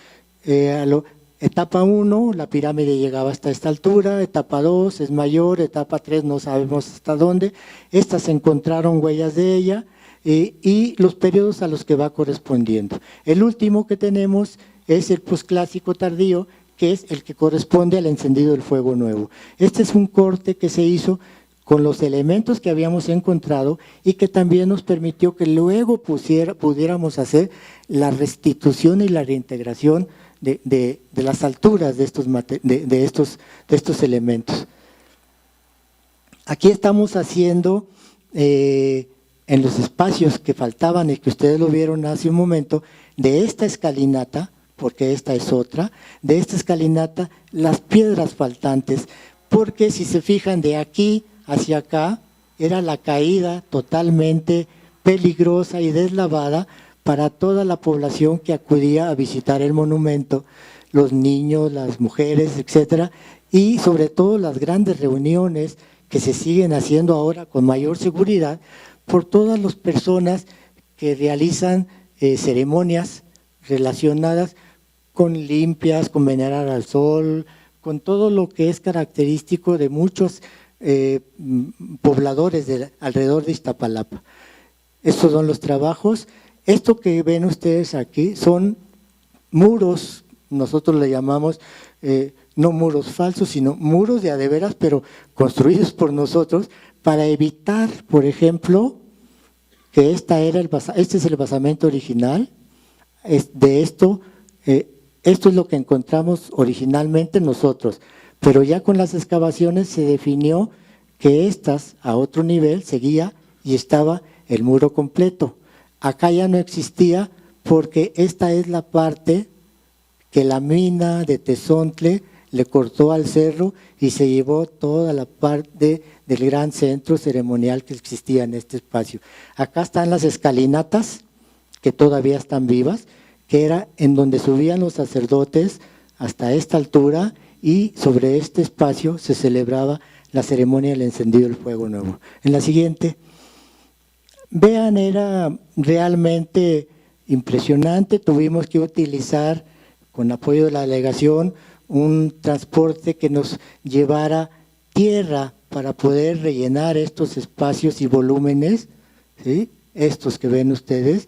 Etapa 1, la pirámide llegaba hasta esta altura, etapa 2 es mayor, etapa 3 no sabemos hasta dónde. Estas se encontraron huellas de ella y los periodos a los que va correspondiendo. El último que tenemos es el posclásico tardío, que es el que corresponde al encendido del fuego nuevo. Este es un corte que se hizo con los elementos que habíamos encontrado y que también nos permitió que luego pudiéramos hacer la restitución y la reintegración de las alturas de estos elementos. Aquí estamos haciendo, en los espacios que faltaban y que ustedes lo vieron hace un momento, de esta escalinata, porque esta es otra, de esta escalinata, las piedras faltantes, porque si se fijan de aquí hacia acá, era la caída totalmente peligrosa y deslavada para toda la población que acudía a visitar el monumento, los niños, las mujeres, etcétera, y sobre todo las grandes reuniones que se siguen haciendo ahora con mayor seguridad por todas las personas que realizan ceremonias relacionadas con limpias, con venerar al sol, con todo lo que es característico de muchos pobladores alrededor de Iztapalapa. Estos son los trabajos. Esto que ven ustedes aquí son muros, nosotros le llamamos no muros falsos, sino muros de a de veras, pero construidos por nosotros para evitar, por ejemplo, que este es el basamento original. Esto es lo que encontramos originalmente nosotros, pero ya con las excavaciones se definió que estas a otro nivel seguía y estaba el muro completo. Acá ya no existía porque esta es la parte que la mina de Tezontle le cortó al cerro y se llevó toda la parte del gran centro ceremonial que existía en este espacio. Acá están las escalinatas que todavía están vivas, que era en donde subían los sacerdotes hasta esta altura y sobre este espacio se celebraba la ceremonia del encendido del fuego nuevo. En la siguiente, vean, era realmente impresionante. Tuvimos que utilizar, con apoyo de la delegación, un transporte que nos llevara tierra para poder rellenar estos espacios y volúmenes, ¿sí? Estos que ven ustedes,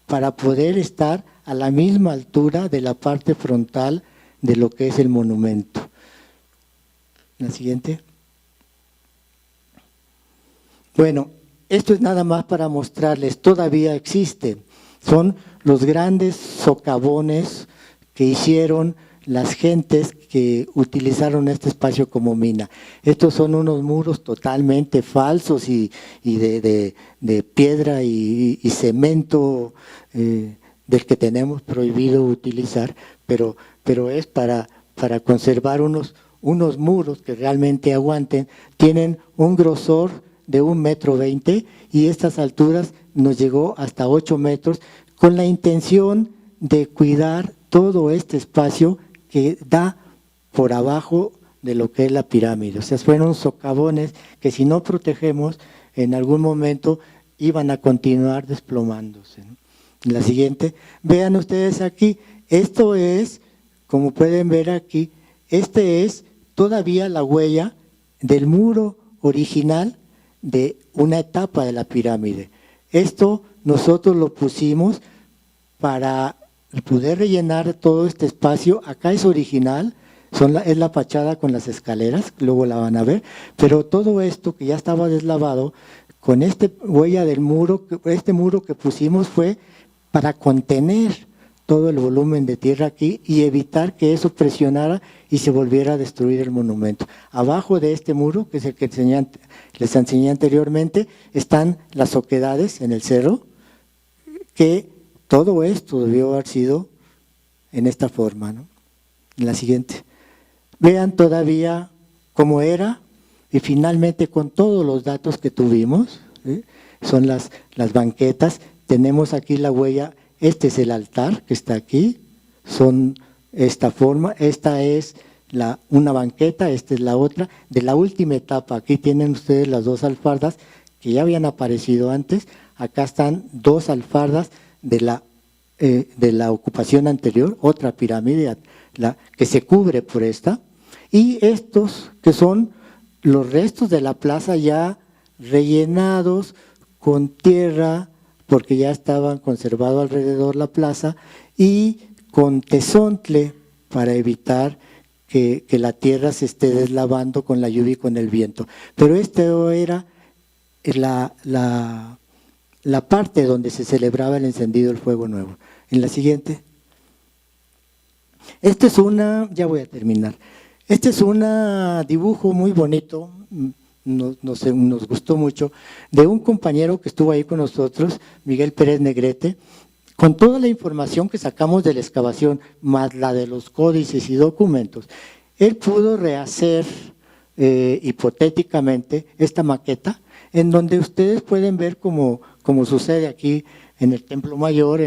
para poder estar a la misma altura de la parte frontal de lo que es el monumento. La siguiente. Bueno, esto es nada más para mostrarles, todavía existen. Son los grandes socavones que hicieron las gentes que utilizaron este espacio como mina. Estos son unos muros totalmente falsos y de piedra y cemento del que tenemos prohibido utilizar, pero es para conservar unos muros que realmente aguanten. Tienen un grosor de 1,20 m y estas alturas nos llegó hasta 8 metros con la intención de cuidar todo este espacio que da por abajo de lo que es la pirámide. O sea, fueron socavones que si no protegemos, en algún momento iban a continuar desplomándose, ¿no? La siguiente, vean ustedes aquí, esto es, como pueden ver aquí, este es todavía la huella del muro original de una etapa de la pirámide. Esto nosotros lo pusimos para poder rellenar todo este espacio. Acá es original, es la fachada con las escaleras, luego la van a ver, pero todo esto que ya estaba deslavado, con esta huella del muro, este muro que pusimos fue para contener todo el volumen de tierra aquí y evitar que eso presionara y se volviera a destruir el monumento. Abajo de este muro, que es el que les enseñé anteriormente, están las oquedades en el cerro, que todo esto debió haber sido en esta forma, ¿no? En la siguiente. Vean todavía cómo era y finalmente con todos los datos que tuvimos, ¿sí? Son las banquetas. Tenemos aquí la huella, este es el altar que está aquí, son esta forma, esta es una banqueta, esta es la otra, de la última etapa. Aquí tienen ustedes las dos alfardas que ya habían aparecido antes, acá están dos alfardas de la ocupación anterior, otra pirámide que se cubre por esta, y estos que son los restos de la plaza ya rellenados con tierra, porque ya estaban conservados alrededor la plaza, y con tezontle para evitar que la tierra se esté deslavando con la lluvia y con el viento. Pero esta era la parte donde se celebraba el encendido del fuego nuevo. En la siguiente. Este es ya voy a terminar. Este es un dibujo muy bonito, nos gustó mucho, de un compañero que estuvo ahí con nosotros, Miguel Pérez Negrete, con toda la información que sacamos de la excavación, más la de los códices y documentos. Él pudo rehacer hipotéticamente esta maqueta, en donde ustedes pueden ver como sucede aquí en el Templo Mayor,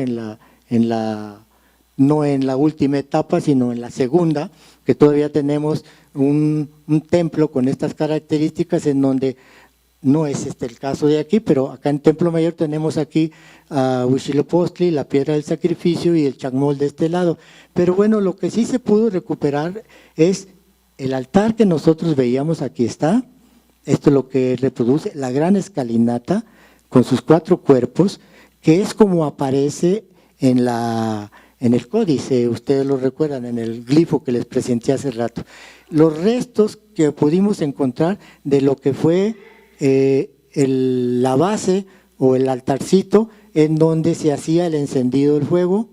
no en la última etapa, sino en la segunda, que todavía tenemos un templo con estas características, en donde no es el caso de aquí, pero acá en Templo Mayor tenemos aquí a Huitzilopochtli, la piedra del sacrificio y el chacmol de este lado. Pero bueno, lo que sí se pudo recuperar es el altar que nosotros veíamos, aquí está, esto es lo que reproduce, la gran escalinata con sus 4 cuerpos, que es como aparece en el códice, ustedes lo recuerdan, en el glifo que les presenté hace rato. Los restos que pudimos encontrar de lo que fue la base o el altarcito en donde se hacía el encendido del fuego,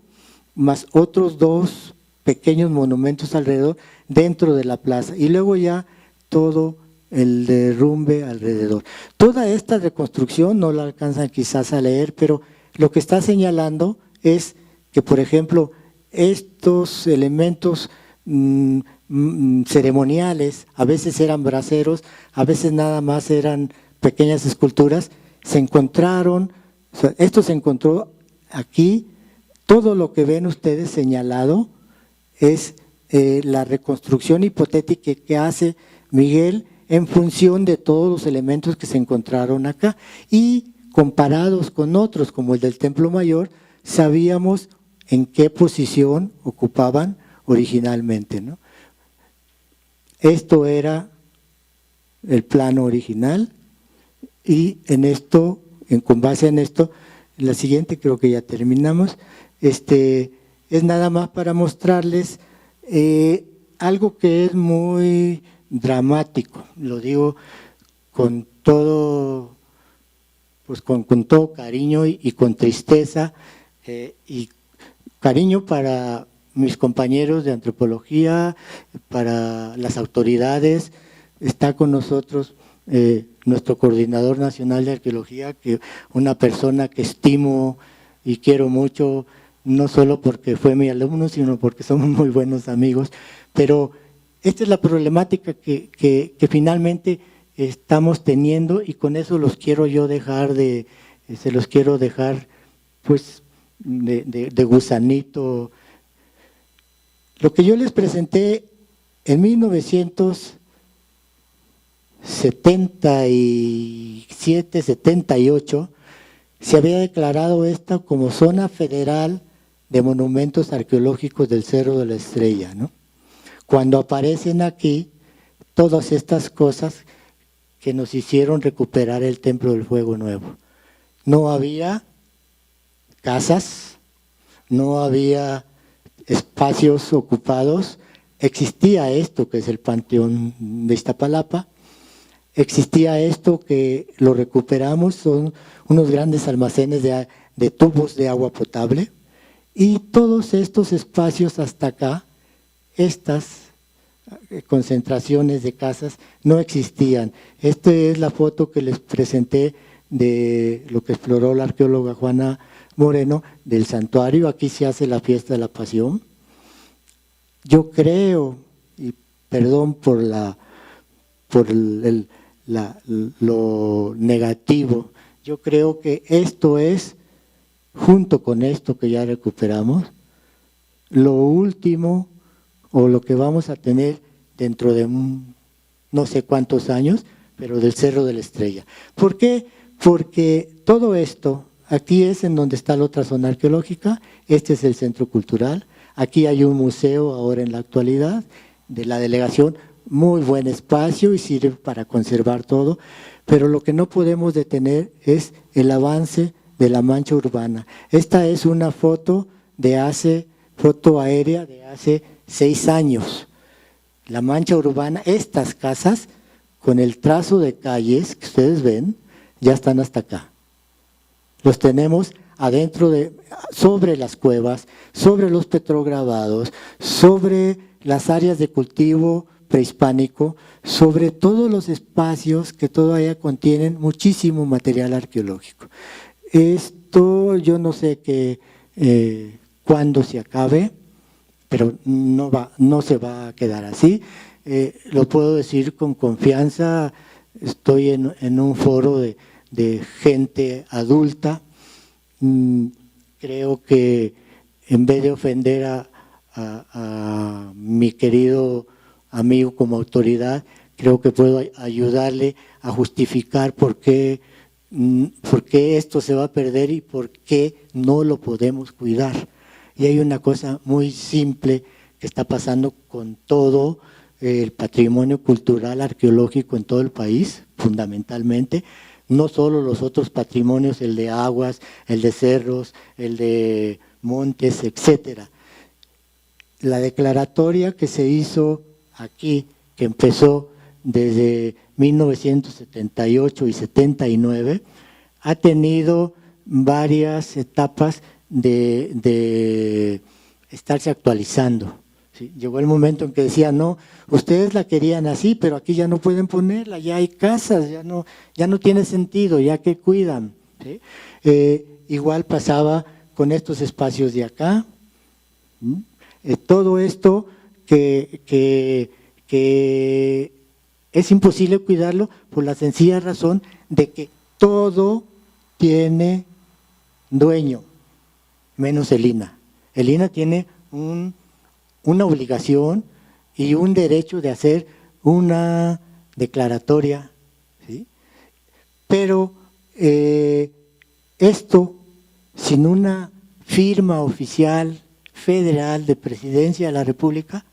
más otros 2 pequeños monumentos alrededor dentro de la plaza, y luego ya todo el derrumbe alrededor. Toda esta reconstrucción no la alcanzan quizás a leer, pero lo que está señalando es que, por ejemplo, estos elementos ceremoniales, a veces eran braseros, a veces nada más eran pequeñas esculturas, se encontraron, esto se encontró aquí, todo lo que ven ustedes señalado es la reconstrucción hipotética que hace Miguel en función de todos los elementos que se encontraron acá, y comparados con otros como el del Templo Mayor, sabíamos en qué posición ocupaban originalmente, ¿no? Esto era el plano original, y con base en esto, la siguiente creo que ya terminamos, es nada más para mostrarles algo que es muy dramático, lo digo con todo, pues con todo cariño y con tristeza, y cariño para mis compañeros de antropología, para las autoridades. Está con nosotros nuestro coordinador nacional de arqueología, una persona que estimo y quiero mucho, no solo porque fue mi alumno, sino porque somos muy buenos amigos. Pero esta es la problemática que finalmente estamos teniendo, y con eso los quiero yo se los quiero dejar pues de gusanito. Lo que yo les presenté en 1977, 78, se había declarado esta como zona federal de monumentos arqueológicos del Cerro de la Estrella, ¿no? Cuando aparecen aquí todas estas cosas que nos hicieron recuperar el Templo del Fuego Nuevo. No había casas, no había espacios ocupados, existía esto que es el Panteón de Iztapalapa, existía esto que lo recuperamos, son unos grandes almacenes de tubos de agua potable, y todos estos espacios hasta acá, estas concentraciones de casas no existían. Esta es la foto que les presenté de lo que exploró la arqueóloga Juana Moreno del santuario. Aquí se hace la fiesta de la Pasión. Yo creo, y perdón por lo negativo, yo creo que esto es, junto con esto que ya recuperamos, lo último o lo que vamos a tener dentro de no sé cuántos años, pero del Cerro de la Estrella. ¿Por qué? Porque todo esto, aquí es en donde está la otra zona arqueológica, este es el centro cultural, Aquí hay un museo ahora en la actualidad de la delegación, muy buen espacio y sirve para conservar todo, pero lo que no podemos detener es el avance de la mancha urbana. Esta es una foto aérea de hace 6 años. La mancha urbana, estas casas, con el trazo de calles que ustedes ven, ya están hasta acá. Los tenemos adentro sobre las cuevas, sobre los petrograbados, sobre las áreas de cultivo prehispánico, sobre todos los espacios que todavía contienen muchísimo material arqueológico. Esto yo no sé cuándo se acabe, pero no se va a quedar así. Lo puedo decir con confianza, estoy en un foro de gente adulta. Creo que en vez de ofender a mi querido amigo como autoridad, creo que puedo ayudarle a justificar por qué esto se va a perder y por qué no lo podemos cuidar. Y hay una cosa muy simple que está pasando con todo el patrimonio cultural arqueológico en todo el país, fundamentalmente, no solo los otros patrimonios, el de aguas, el de cerros, el de montes, etcétera. La declaratoria que se hizo aquí, que empezó desde 1978 y 79, ha tenido varias etapas de estarse actualizando. ¿Sí? Llegó el momento en que decía, no, ustedes la querían así, pero aquí ya no pueden ponerla, ya hay casas, ya no tiene sentido, ya que cuidan. ¿Sí? Igual pasaba con estos espacios de acá. Todo esto que es imposible cuidarlo por la sencilla razón de que todo tiene dueño, menos el INAH. El INAH tiene una obligación y un derecho de hacer una declaratoria, ¿sí? Pero esto, sin una firma oficial federal de Presidencia de la República,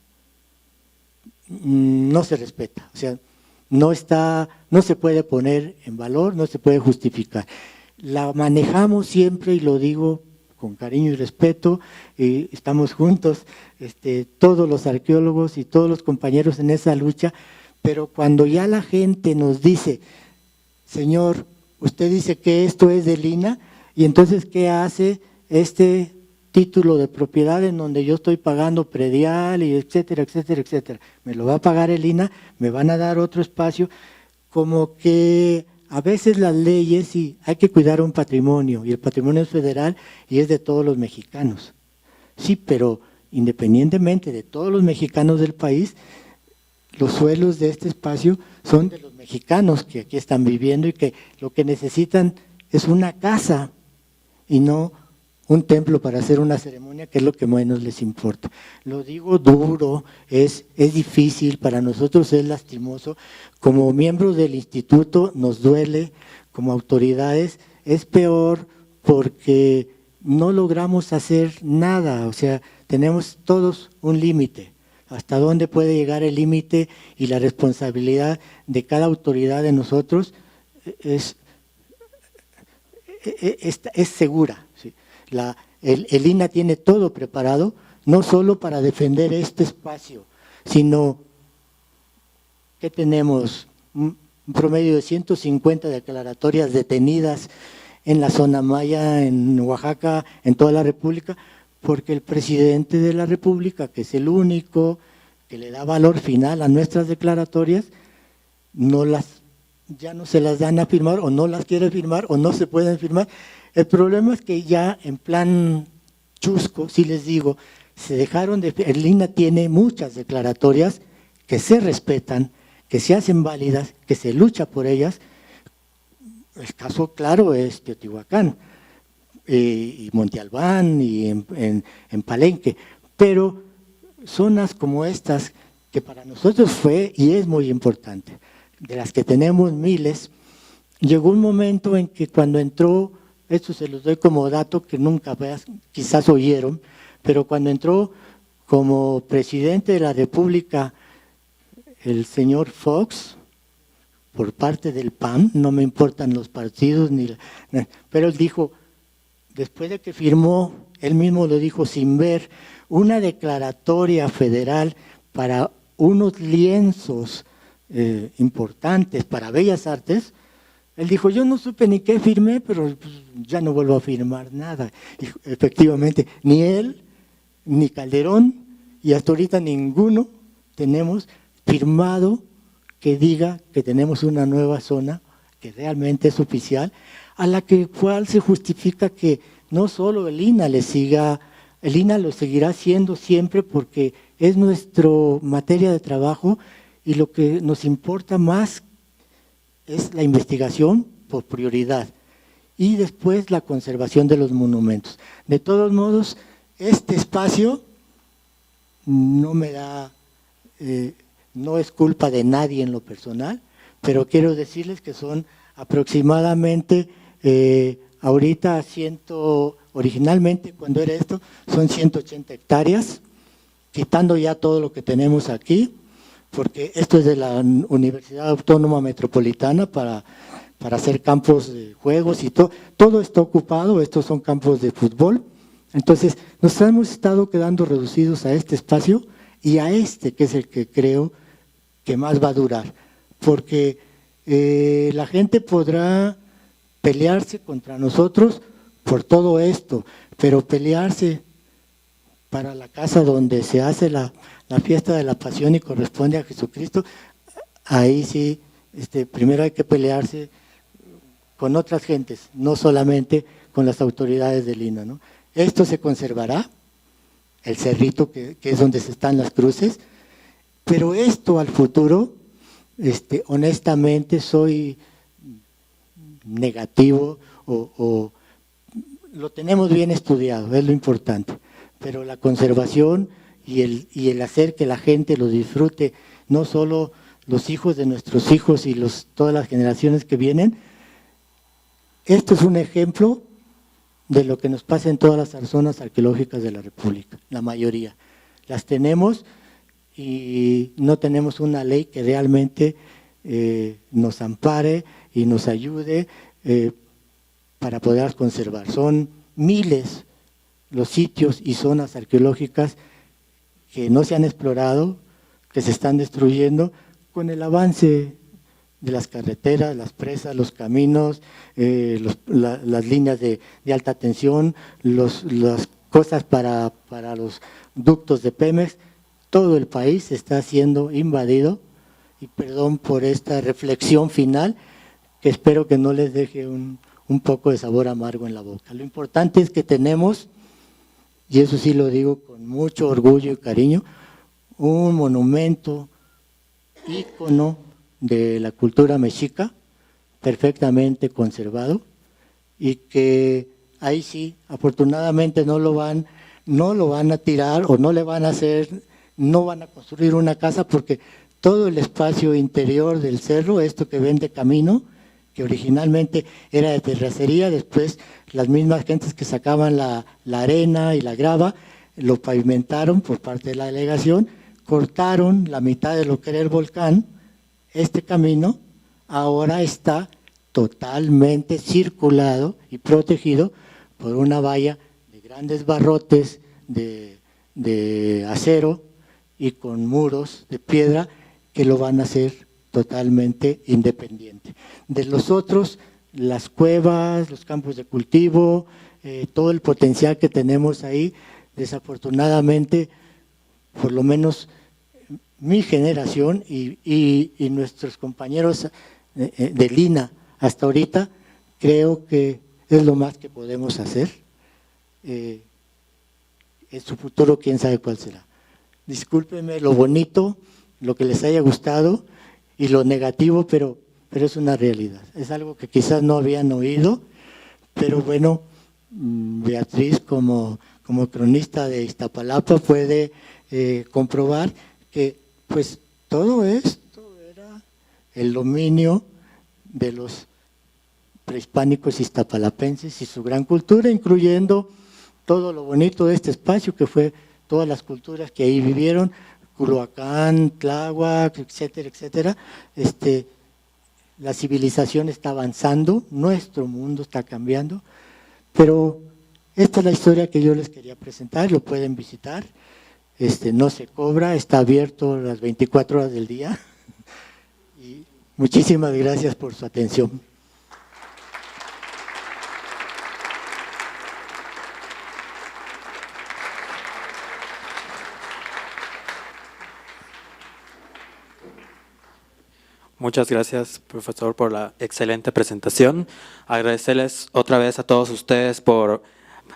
no se respeta, o sea, no se puede poner en valor, no se puede justificar. La manejamos siempre, y lo digo con cariño y respeto, y estamos juntos, todos los arqueólogos y todos los compañeros en esa lucha, pero cuando ya la gente nos dice, señor, usted dice que esto es del INAH, y entonces, ¿qué hace este título de propiedad en donde yo estoy pagando predial y etcétera, etcétera, etcétera? Me lo va a pagar el INAH, me van a dar otro espacio, como que a veces las leyes, sí, hay que cuidar un patrimonio, y el patrimonio es federal y es de todos los mexicanos. Sí, pero independientemente de todos los mexicanos del país, los suelos de este espacio son de los mexicanos que aquí están viviendo y que lo que necesitan es una casa y no un templo para hacer una ceremonia, que es lo que menos les importa. Lo digo duro, es difícil, para nosotros es lastimoso. Como miembros del instituto nos duele, como autoridades es peor porque no logramos hacer nada, o sea, tenemos todos un límite. Hasta dónde puede llegar el límite y la responsabilidad de cada autoridad de nosotros es segura. ¿Sí? El INAH tiene todo preparado, no solo para defender este espacio, sino que tenemos un promedio de 150 declaratorias detenidas en la zona maya, en Oaxaca, en toda la República, porque el presidente de la República, que es el único que le da valor final a nuestras declaratorias, ya no se las dan a firmar, o no las quiere firmar, o no se pueden firmar. El problema es que ya en plan chusco, si les digo, el INAH tiene muchas declaratorias que se respetan, que se hacen válidas, que se lucha por ellas. El caso claro es Teotihuacán, y Monte Albán, y en Palenque, pero zonas como estas, que para nosotros fue y es muy importante, de las que tenemos miles, llegó un momento en que cuando entró, esto se los doy como dato que nunca quizás oyeron, pero cuando entró como presidente de la República, el señor Fox, por parte del PAN, no me importan los partidos, pero él dijo, después de que firmó, él mismo lo dijo, sin ver una declaratoria federal para unos lienzos importantes para Bellas Artes, él dijo, yo no supe ni qué firmé, pero pues, ya no vuelvo a firmar nada. Y efectivamente, ni él, ni Calderón, y hasta ahorita ninguno tenemos firmado que diga que tenemos una nueva zona que realmente es oficial, a la cual se justifica que no solo el INAH el INAH lo seguirá haciendo siempre porque es nuestra materia de trabajo y lo que nos importa más es la investigación por prioridad y después la conservación de los monumentos. De todos modos, este espacio no me da, no es culpa de nadie en lo personal, pero quiero decirles que son aproximadamente, ahorita originalmente cuando era esto, son 180 hectáreas, quitando ya todo lo que tenemos aquí, porque esto es de la Universidad Autónoma Metropolitana para hacer campos de juegos y todo está ocupado, estos son campos de fútbol. Entonces, nos hemos estado quedando reducidos a este espacio y a este, que es el que creo que más va a durar, porque la gente podrá pelearse contra nosotros por todo esto, pero pelearse para la casa donde se hace la fiesta de la pasión y corresponde a Jesucristo, ahí sí, primero hay que pelearse con otras gentes, no solamente con las autoridades del INAH, ¿no? Esto se conservará, el cerrito que es donde están las cruces, pero esto al futuro, honestamente soy negativo o lo tenemos bien estudiado, es lo importante, pero la conservación y el hacer que la gente lo disfrute, no solo los hijos de nuestros hijos y todas las generaciones que vienen, esto es un ejemplo de lo que nos pasa en todas las zonas arqueológicas de la República, la mayoría. Las tenemos y no tenemos una ley que realmente nos ampare y nos ayude para poder conservar. Son miles los sitios y zonas arqueológicas que no se han explorado, que se están destruyendo con el avance de las carreteras, las presas, los caminos, las líneas de alta tensión, las cosas para los ductos de Pemex. Todo el país está siendo invadido, y perdón por esta reflexión final, que espero que no les deje un poco de sabor amargo en la boca. Lo importante es que tenemos, y eso sí lo digo con mucho orgullo y cariño, un monumento, ícono de la cultura mexica, perfectamente conservado, y que ahí sí, afortunadamente no lo van a tirar o no le van a hacer, no van a construir una casa, porque todo el espacio interior del cerro, esto que ven de camino, que originalmente era de terracería, después las mismas gentes que sacaban la arena y la grava, lo pavimentaron por parte de la delegación, cortaron la mitad de lo que era el volcán. Este camino ahora está totalmente circulado y protegido por una valla de grandes barrotes de acero y con muros de piedra que lo van a hacer totalmente independiente. De los otros, las cuevas, los campos de cultivo, todo el potencial que tenemos ahí, desafortunadamente, por lo menos mi generación y nuestros compañeros del INAH hasta ahorita, creo que es lo más que podemos hacer. En su futuro, quién sabe cuál será. Discúlpenme lo bonito, lo que les haya gustado y lo negativo, pero es una realidad. Es algo que quizás no habían oído, pero bueno, Beatriz como cronista de Iztapalapa puede comprobar que pues todo esto era el dominio de los prehispánicos iztapalapenses y su gran cultura, incluyendo todo lo bonito de este espacio que fue todas las culturas que ahí vivieron, Culhuacán, Tláhuac, etcétera, etcétera. La civilización está avanzando, nuestro mundo está cambiando, pero esta es la historia que yo les quería presentar, lo pueden visitar, no se cobra, está abierto las 24 horas del día. Y muchísimas gracias por su atención. Muchas gracias, profesor, por la excelente presentación. Agradecerles otra vez a todos ustedes por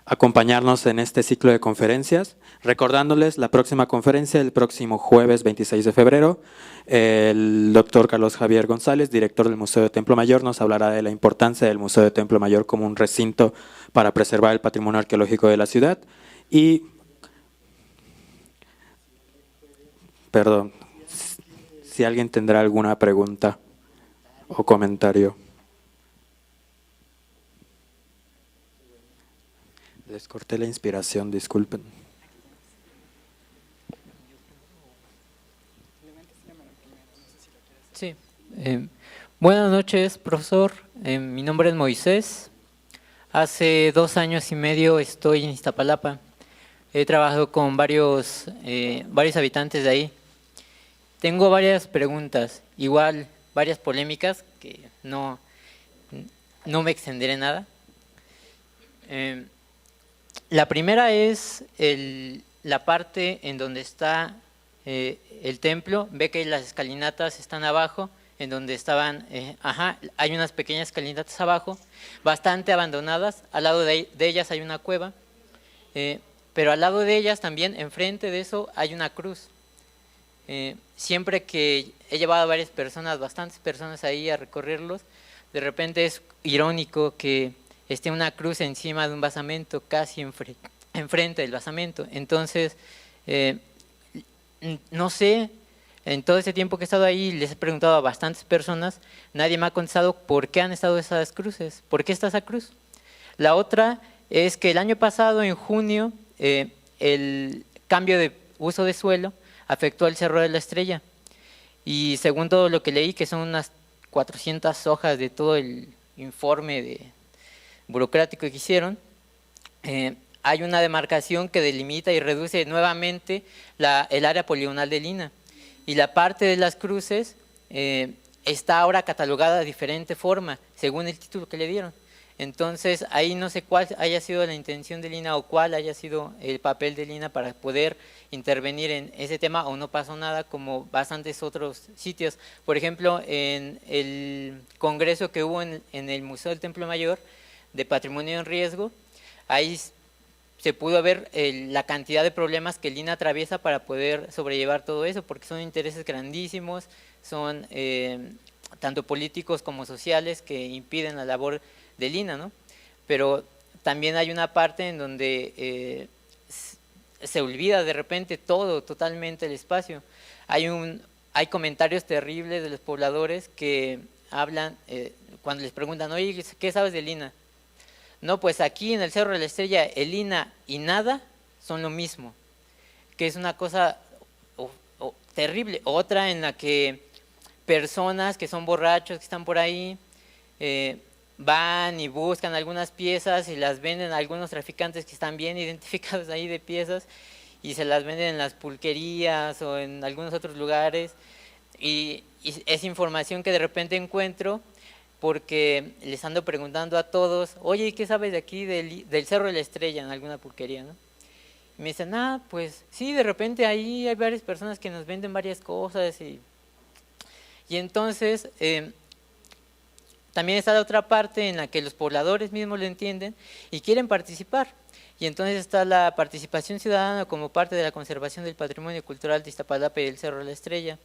acompañarnos en este ciclo de conferencias. Recordándoles la próxima conferencia el próximo jueves 26 de febrero. El doctor Carlos Javier González, director del Museo de Templo Mayor, nos hablará de la importancia del Museo de Templo Mayor como un recinto para preservar el patrimonio arqueológico de la ciudad. Y, perdón, si alguien tendrá alguna pregunta o comentario. Les corté la inspiración, disculpen. Sí. Buenas noches, profesor. Mi nombre es Moisés. Hace 2 años y medio estoy en Iztapalapa. He trabajado con varios habitantes de ahí. Tengo varias preguntas, igual varias polémicas, que no me extenderé nada. La primera es la parte en donde está el templo. Ve que las escalinatas están abajo, en donde estaban, hay unas pequeñas escalinatas abajo, bastante abandonadas. Al lado de ellas hay una cueva, pero al lado de ellas también, enfrente de eso, hay una cruz. Siempre que he llevado a varias personas, bastantes personas ahí a recorrerlos, de repente es irónico que esté una cruz encima de un basamento, casi enfrente del basamento. Entonces, no sé, en todo ese tiempo que he estado ahí, les he preguntado a bastantes personas, nadie me ha contestado por qué han estado esas cruces, por qué está esa cruz. La otra es que el año pasado, en junio, el cambio de uso de suelo afectó al Cerro de la Estrella, y según todo lo que leí, que son unas 400 hojas de todo el informe burocrático que hicieron, hay una demarcación que delimita y reduce nuevamente el área poligonal de Lina, y la parte de las cruces está ahora catalogada de diferente forma, según el título que le dieron. Entonces, ahí no sé cuál haya sido la intención de Lina o cuál haya sido el papel de Lina para poder intervenir en ese tema, o no pasó nada como bastantes otros sitios. Por ejemplo, en el congreso que hubo en el Museo del Templo Mayor de Patrimonio en Riesgo, ahí se pudo ver la cantidad de problemas que Lina atraviesa para poder sobrellevar todo eso, porque son intereses grandísimos, son tanto políticos como sociales que impiden la labor de Lina, ¿no? Pero también hay una parte en donde se olvida de repente todo, totalmente el espacio. Hay comentarios terribles de los pobladores que hablan, cuando les preguntan, oye, ¿qué sabes de Lina? No, pues aquí en el Cerro de la Estrella, el Lina y nada son lo mismo, que es una cosa terrible. Otra en la que personas que son borrachos, que están por ahí, van y buscan algunas piezas y las venden a algunos traficantes que están bien identificados ahí de piezas, y se las venden en las pulquerías o en algunos otros lugares, y es información que de repente encuentro porque les ando preguntando a todos, oye, ¿qué sabes de aquí del Cerro de la Estrella en alguna pulquería, ¿no? Y me dicen, pues sí, de repente ahí hay varias personas que nos venden varias cosas, y entonces también está la otra parte en la que los pobladores mismos lo entienden y quieren participar. Y entonces está la participación ciudadana como parte de la conservación del patrimonio cultural de Iztapalapa y del Cerro de la Estrella.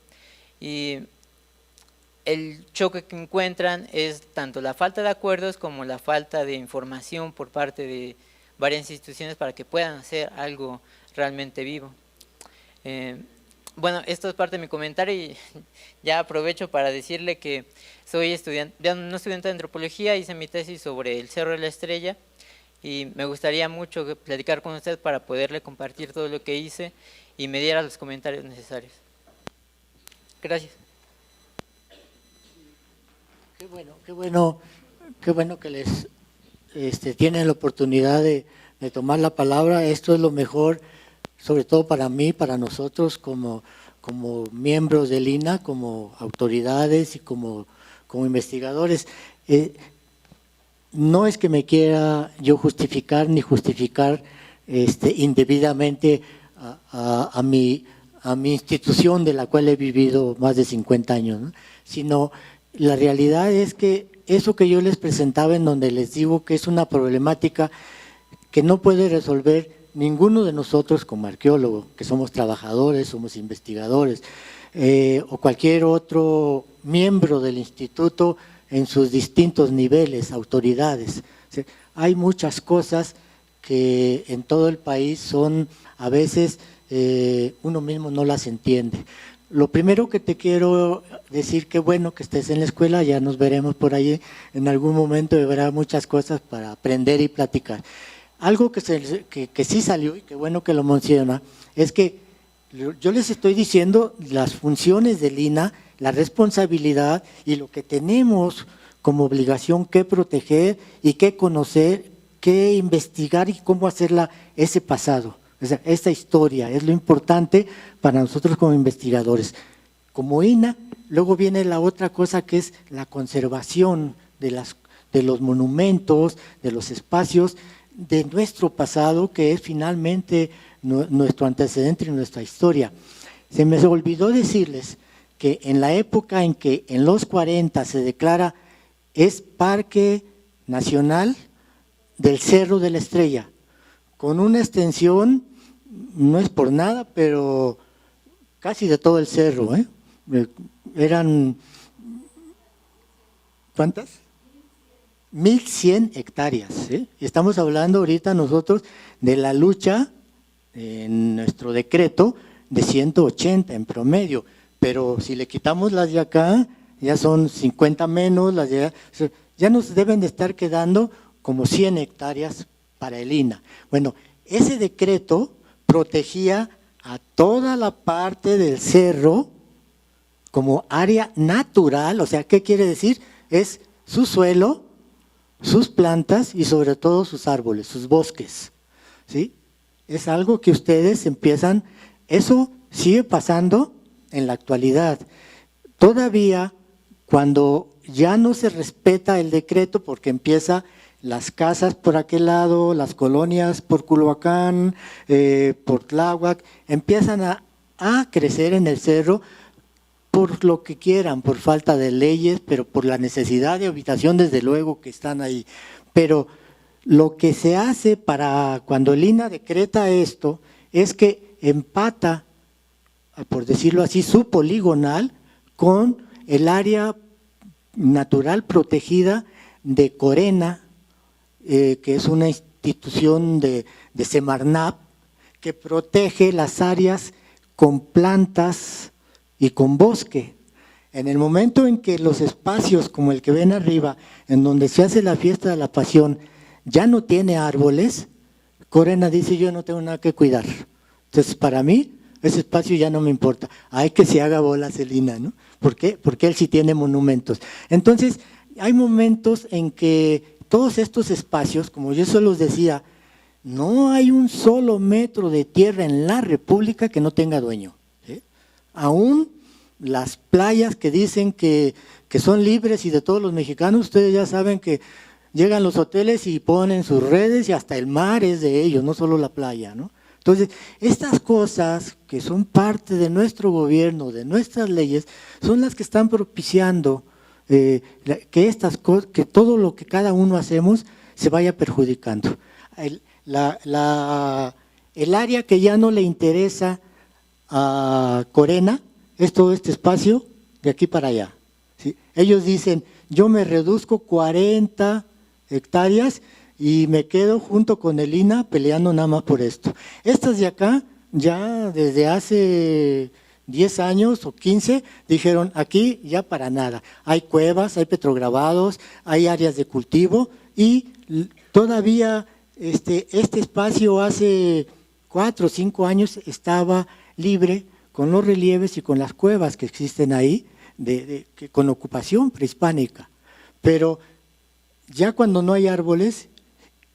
Y el choque que encuentran es tanto la falta de acuerdos como la falta de información por parte de varias instituciones para que puedan hacer algo realmente vivo. Bueno, esto es parte de mi comentario, y ya aprovecho para decirle que soy estudiante, ya no estudiante de antropología, hice mi tesis sobre el Cerro de la Estrella, y me gustaría mucho platicar con usted para poderle compartir todo lo que hice y me diera los comentarios necesarios. Gracias. Qué bueno que les tienen la oportunidad de tomar la palabra. Esto es lo mejor, sobre todo para mí, para nosotros como miembros del INAH, como autoridades y como investigadores. No es que me quiera yo justificar ni justificar indebidamente a mi institución de la cual he vivido más de 50 años, ¿no? Sino la realidad es que eso que yo les presentaba, en donde les digo que es una problemática que no puede resolver ninguno de nosotros como arqueólogo, que somos trabajadores, somos investigadores, o cualquier otro miembro del instituto en sus distintos niveles, autoridades. O sea, hay muchas cosas que en todo el país son, a veces uno mismo no las entiende. Lo primero que te quiero decir, que bueno que estés en la escuela, ya nos veremos por ahí en algún momento, y habrá muchas cosas para aprender y platicar. Algo que sí salió, y que bueno que lo menciona, es que yo les estoy diciendo las funciones del INAH, la responsabilidad y lo que tenemos como obligación que proteger y que conocer, que investigar y cómo hacerla ese pasado. O sea, esta historia es lo importante para nosotros como investigadores. Como INAH, luego viene la otra cosa, que es la conservación de los monumentos, de los espacios de nuestro pasado, que es finalmente nuestro antecedente y nuestra historia. Se me olvidó decirles que en la época en que en los 40 se declara es Parque Nacional del Cerro de la Estrella, con una extensión, no es por nada, pero casi de todo el cerro, eran, ¿cuántas? 1.100 hectáreas, y estamos hablando ahorita nosotros de la lucha en nuestro decreto de 180 en promedio, pero si le quitamos las de acá, ya son 50 menos, las de allá, ya nos deben de estar quedando como 100 hectáreas para el INAH. Bueno, ese decreto protegía a toda la parte del cerro como área natural. O sea, ¿qué quiere decir? Es su suelo, sus plantas y sobre todo sus árboles, sus bosques, ¿sí? Es algo que ustedes empiezan, eso sigue pasando en la actualidad. Todavía cuando ya no se respeta el decreto, porque empieza las casas por aquel lado, las colonias por Culhuacán, por Tláhuac, empiezan a crecer en el cerro por lo que quieran, por falta de leyes, pero por la necesidad de habitación, desde luego que están ahí. Pero lo que se hace para cuando el INAH decreta esto es que empata, por decirlo así, su poligonal con el área natural protegida de Corena, que es una institución de Semarnat, que protege las áreas con plantas y con bosque. En el momento en que los espacios como el que ven arriba, en donde se hace la fiesta de la Pasión, ya no tiene árboles, Corena dice: yo no tengo nada que cuidar. Entonces, para mí, ese espacio ya no me importa. Hay que se haga bolas el INAH, ¿no? ¿Por qué? Porque él sí tiene monumentos. Entonces, hay momentos en que todos estos espacios, como yo se los decía, no hay un solo metro de tierra en la República que no tenga dueño, ¿sí? Aún las playas que dicen que son libres y de todos los mexicanos, ustedes ya saben que llegan los hoteles y ponen sus redes y hasta el mar es de ellos, no solo la playa, ¿no? Entonces, estas cosas que son parte de nuestro gobierno, de nuestras leyes, son las que están propiciando que todo lo que cada uno hacemos se vaya perjudicando. El área que ya no le interesa a Corena es todo este espacio de aquí para allá, ¿sí? Ellos dicen: yo me reduzco 40 hectáreas y me quedo junto con el INAH peleando nada más por esto. Estas de acá, ya desde hace 10 años o 15, dijeron: aquí ya para nada. Hay cuevas, hay petrograbados, hay áreas de cultivo y todavía este espacio hace 4 o 5 años estaba libre con los relieves y con las cuevas que existen ahí, con ocupación prehispánica. Pero ya cuando no hay árboles,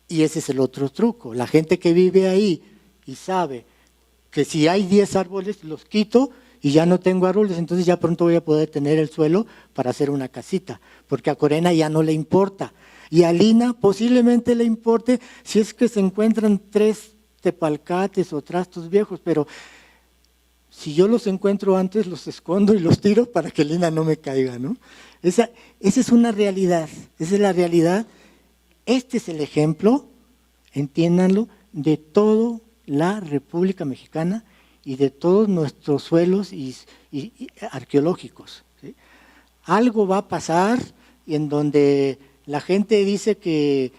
y ese es el otro truco, la gente que vive ahí y sabe que si hay 10 árboles los quito y ya no tengo árboles, entonces ya pronto voy a poder tener el suelo para hacer una casita, porque a Corena ya no le importa. Y a Lina posiblemente le importe si es que se encuentran 3 tepalcates o trastos viejos, pero si yo los encuentro antes, los escondo y los tiro para que Lina no me caiga, ¿no? Esa es una realidad, esa es la realidad. Este es el ejemplo, entiéndanlo, de toda la República Mexicana y de todos nuestros suelos y arqueológicos, ¿sí? Algo va a pasar en donde la gente dice que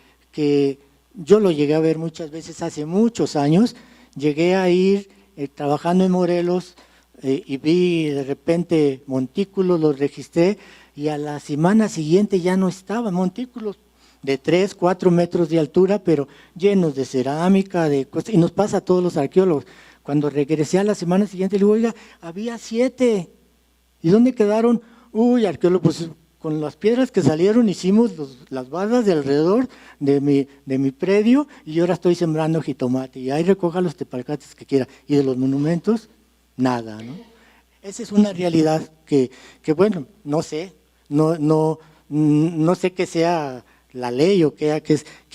yo lo llegué a ver muchas veces hace muchos años, llegué a ir trabajando en Morelos y vi de repente montículos, los registré y a la semana siguiente ya no estaban montículos de 3, 4 metros de altura, pero llenos de cerámica, de cosas, y nos pasa a todos los arqueólogos. Cuando regresé a la semana siguiente, le digo, oiga, había 7, ¿y dónde quedaron? Uy, arqueólogo, pues con las piedras que salieron hicimos las bardas de alrededor de mi predio y ahora estoy sembrando jitomate, y ahí recoja los tepalcates que quiera, y de los monumentos, nada, ¿no? Esa es una realidad que bueno, no sé, no sé qué sea la ley o qué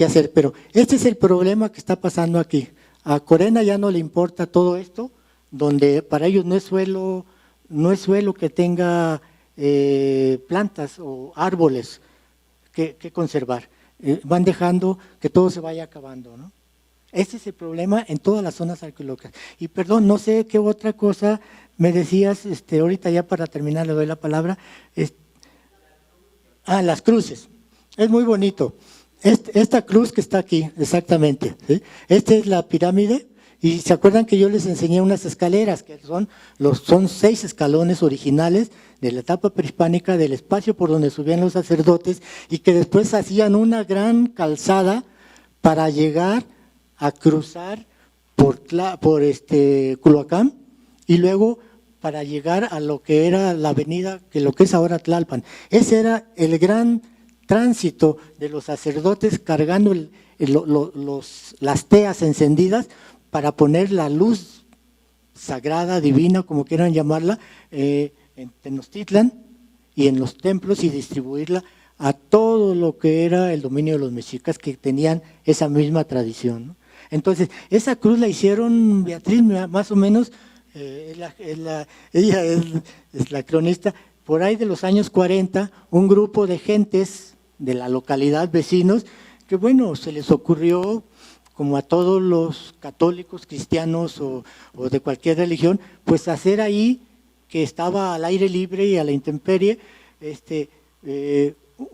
hacer, pero este es el problema que está pasando aquí. A Corena ya no le importa todo esto, donde para ellos no es suelo que tenga plantas o árboles que conservar. Van dejando que todo se vaya acabando, ¿no? Ese es el problema en todas las zonas arqueológicas. Y perdón, no sé qué otra cosa me decías, ahorita ya para terminar le doy la palabra. Las cruces. Es muy bonito. Esta cruz que está aquí, exactamente, ¿sí? Esta es la pirámide, y se acuerdan que yo les enseñé unas escaleras, que son 6 escalones originales de la etapa prehispánica, del espacio por donde subían los sacerdotes, y que después hacían una gran calzada para llegar a cruzar por Culhuacán, y luego para llegar a lo que era la avenida, que lo que es ahora Tlalpan. Ese era el gran tránsito de los sacerdotes cargando las teas encendidas para poner la luz sagrada, divina, como quieran llamarla, en Tenochtitlan y en los templos, y distribuirla a todo lo que era el dominio de los mexicas, que tenían esa misma tradición, ¿no? Entonces, esa cruz la hicieron Beatriz, más o menos, ella es la cronista, por ahí de los años 40, un grupo de gentes de la localidad, vecinos, que bueno, se les ocurrió, como a todos los católicos, cristianos o de cualquier religión, pues hacer ahí, que estaba al aire libre y a la intemperie,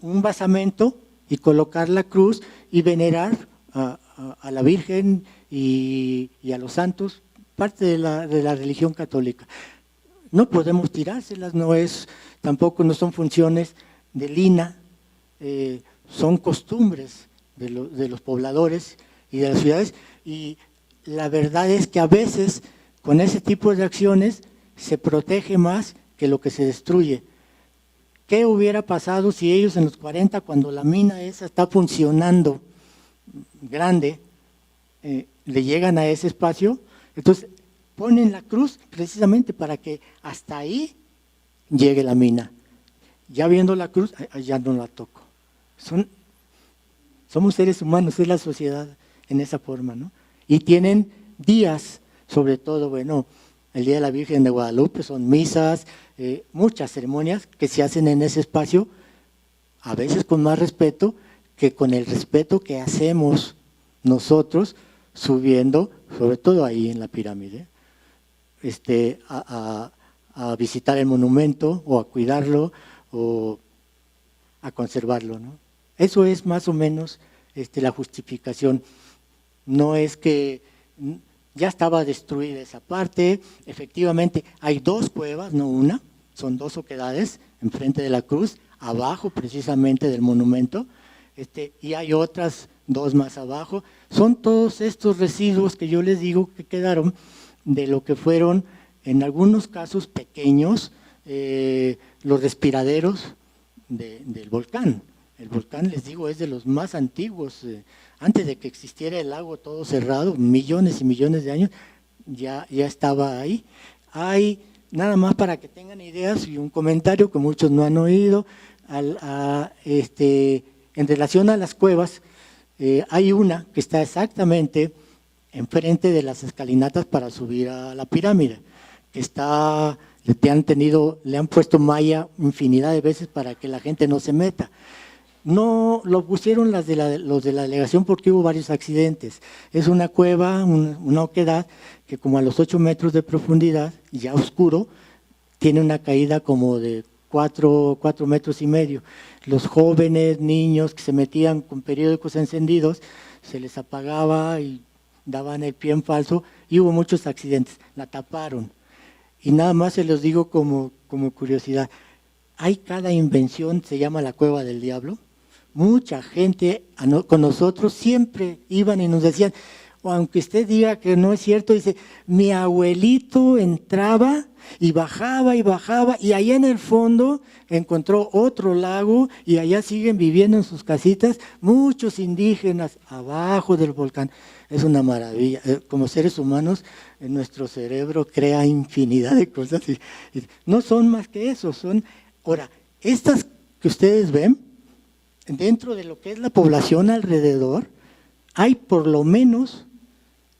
un basamento y colocar la cruz y venerar a la Virgen y a los santos, parte de la religión católica. No podemos tirárselas, tampoco no son funciones de Lina, son costumbres de los pobladores y de las ciudades, y la verdad es que a veces con ese tipo de acciones se protege más que lo que se destruye. ¿Qué hubiera pasado si ellos en los 40, cuando la mina esa está funcionando grande, le llegan a ese espacio? Entonces ponen la cruz precisamente para que hasta ahí llegue la mina. Ya viendo la cruz, ya no la toco. Somos seres humanos, es la sociedad en esa forma, ¿no? Y tienen días, sobre todo, bueno, el Día de la Virgen de Guadalupe, son misas, muchas ceremonias que se hacen en ese espacio, a veces con más respeto que con el respeto que hacemos nosotros subiendo, sobre todo ahí en la pirámide, a visitar el monumento o a cuidarlo o a conservarlo, ¿no? Eso es más o menos la justificación. No es que ya estaba destruida esa parte, efectivamente hay 2 cuevas, no una, son 2 oquedades enfrente de la cruz, abajo precisamente del monumento, y hay otras 2 más abajo, son todos estos residuos que yo les digo que quedaron de lo que fueron, en algunos casos pequeños, los respiraderos del volcán. El volcán, les digo, es de los más antiguos. Antes de que existiera el lago todo cerrado, millones y millones de años, ya estaba ahí. Hay, nada más para que tengan ideas, y un comentario que muchos no han oído, en relación a las cuevas, hay una que está exactamente enfrente de las escalinatas para subir a la pirámide, que le han puesto malla infinidad de veces para que la gente no se meta. No lo pusieron los de la delegación porque hubo varios accidentes. Es una cueva, una oquedad que como a los 8 metros de profundidad, ya oscuro, tiene una caída como de 4 metros y medio. Los jóvenes, niños que se metían con periódicos encendidos, se les apagaba y daban el pie en falso y hubo muchos accidentes. La taparon. Y nada más se los digo como curiosidad. Hay cada invención, se llama la Cueva del Diablo. Mucha gente con nosotros siempre iban y nos decían, aunque usted diga que no es cierto, dice, mi abuelito entraba y bajaba y allá en el fondo encontró otro lago y allá siguen viviendo en sus casitas muchos indígenas abajo del volcán. Es una maravilla. Como seres humanos, nuestro cerebro crea infinidad de cosas y no son más que eso. Ahora, estas que ustedes ven, dentro de lo que es la población alrededor, hay por lo menos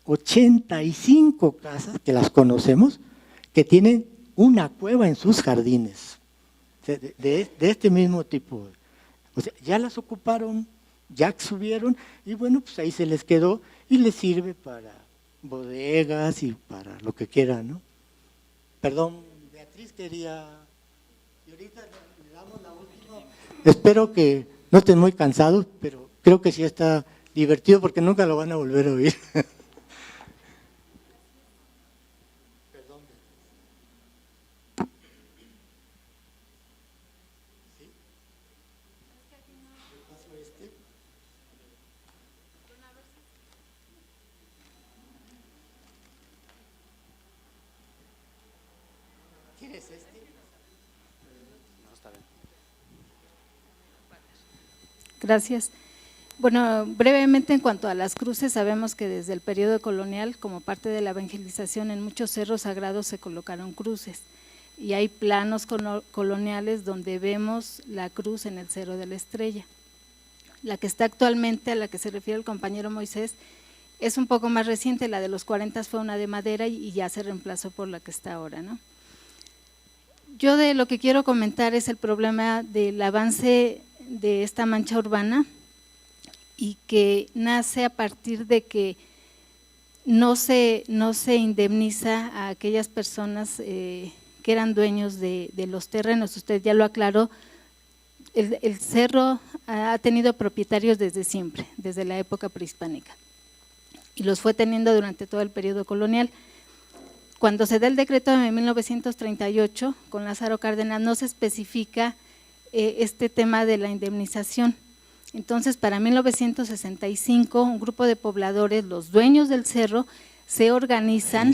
85 casas, que las conocemos, que tienen una cueva en sus jardines, de este mismo tipo. O sea, ya las ocuparon, ya subieron, y bueno, pues ahí se les quedó y les sirve para bodegas y para lo que quieran, ¿no? Perdón, Beatriz quería… Y ahorita le damos la última. Espero que no estén muy cansados, pero creo que sí está divertido porque nunca lo van a volver a oír. Perdón. ¿Sí? ¿Le paso este? ¿Quieres este? No, está bien. Gracias. Bueno, brevemente en cuanto a las cruces, sabemos que desde el periodo colonial, como parte de la evangelización, en muchos cerros sagrados se colocaron cruces y hay planos coloniales donde vemos la cruz en el Cerro de la Estrella. La que está actualmente, a la que se refiere el compañero Moisés, es un poco más reciente, la de los 40 fue una de madera y ya se reemplazó por la que está ahora, ¿no? Yo de lo que quiero comentar es el problema del avance de esta mancha urbana y que nace a partir de que no se indemniza a aquellas personas que eran dueños de los terrenos. Usted ya lo aclaró, el cerro ha tenido propietarios desde siempre, desde la época prehispánica, y los fue teniendo durante todo el periodo colonial. Cuando se da el decreto de 1938 con Lázaro Cárdenas no se especifica este tema de la indemnización. Entonces, para 1965, un grupo de pobladores, los dueños del cerro, se organizan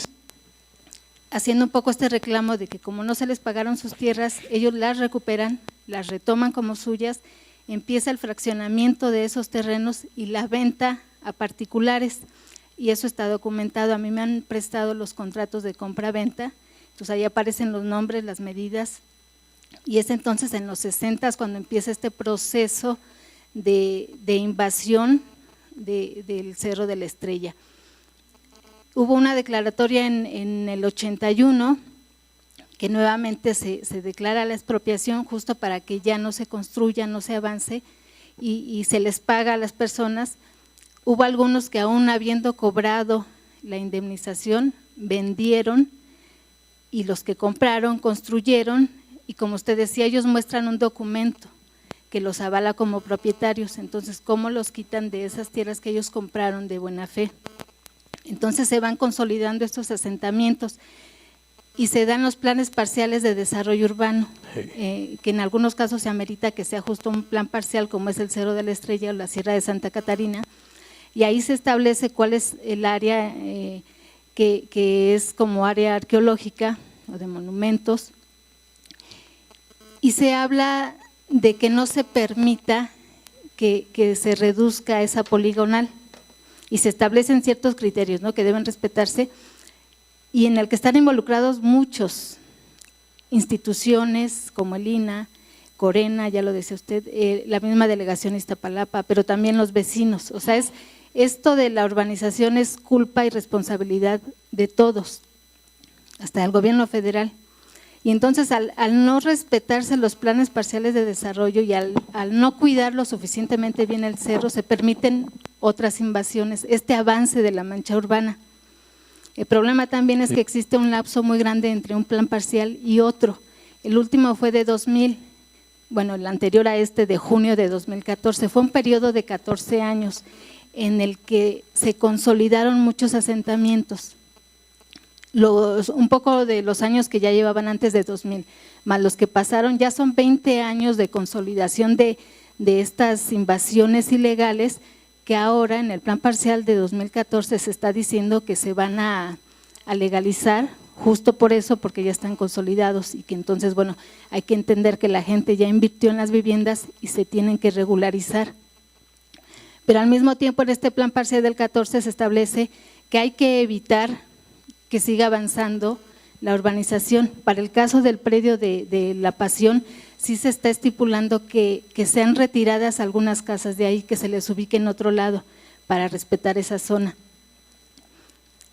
haciendo un poco este reclamo de que como no se les pagaron sus tierras, ellos las recuperan, las retoman como suyas, empieza el fraccionamiento de esos terrenos y la venta a particulares, y eso está documentado. A mí me han prestado los contratos de compra-venta, entonces ahí aparecen los nombres, las medidas, y es entonces en los 60 cuando empieza este proceso de invasión del Cerro de la Estrella. Hubo una declaratoria en el 81 que nuevamente se declara la expropiación justo para que ya no se construya, no se avance y se les paga a las personas. Hubo algunos que aún habiendo cobrado la indemnización vendieron y los que compraron construyeron y como usted decía ellos muestran un documento que los avala como propietarios, entonces ¿cómo los quitan de esas tierras que ellos compraron de buena fe? Entonces se van consolidando estos asentamientos y se dan los planes parciales de desarrollo urbano, que en algunos casos se amerita que sea justo un plan parcial como es el Cerro de la Estrella o la Sierra de Santa Catarina, y ahí se establece cuál es el área que es como área arqueológica o de monumentos, y se habla de que no se permita que se reduzca esa poligonal, y se establecen ciertos criterios, ¿no?, que deben respetarse, y en el que están involucrados muchos instituciones como el INAH, Corena, ya lo decía usted, la misma delegación Iztapalapa, pero también los vecinos. O sea, esto de la urbanización es culpa y responsabilidad de todos, hasta el gobierno federal. Y entonces al no respetarse los planes parciales de desarrollo y al no cuidarlo suficientemente bien el cerro, se permiten otras invasiones, este avance de la mancha urbana. El problema también es que existe un lapso muy grande entre un plan parcial y otro. El último fue de 2000, bueno, el anterior a este de junio de 2014, fue un periodo de 14 años en el que se consolidaron muchos asentamientos. Un poco de los años que ya llevaban antes de 2000, más los que pasaron, ya son 20 años de consolidación de estas invasiones ilegales, que ahora en el plan parcial de 2014 se está diciendo que se van a legalizar, justo por eso, porque ya están consolidados, y que entonces, bueno, hay que entender que la gente ya invirtió en las viviendas y se tienen que regularizar. Pero al mismo tiempo en este plan parcial del 14 se establece que hay que evitar que siga avanzando la urbanización. Para el caso del predio de La Pasión, sí se está estipulando que sean retiradas algunas casas de ahí, que se les ubique en otro lado para respetar esa zona.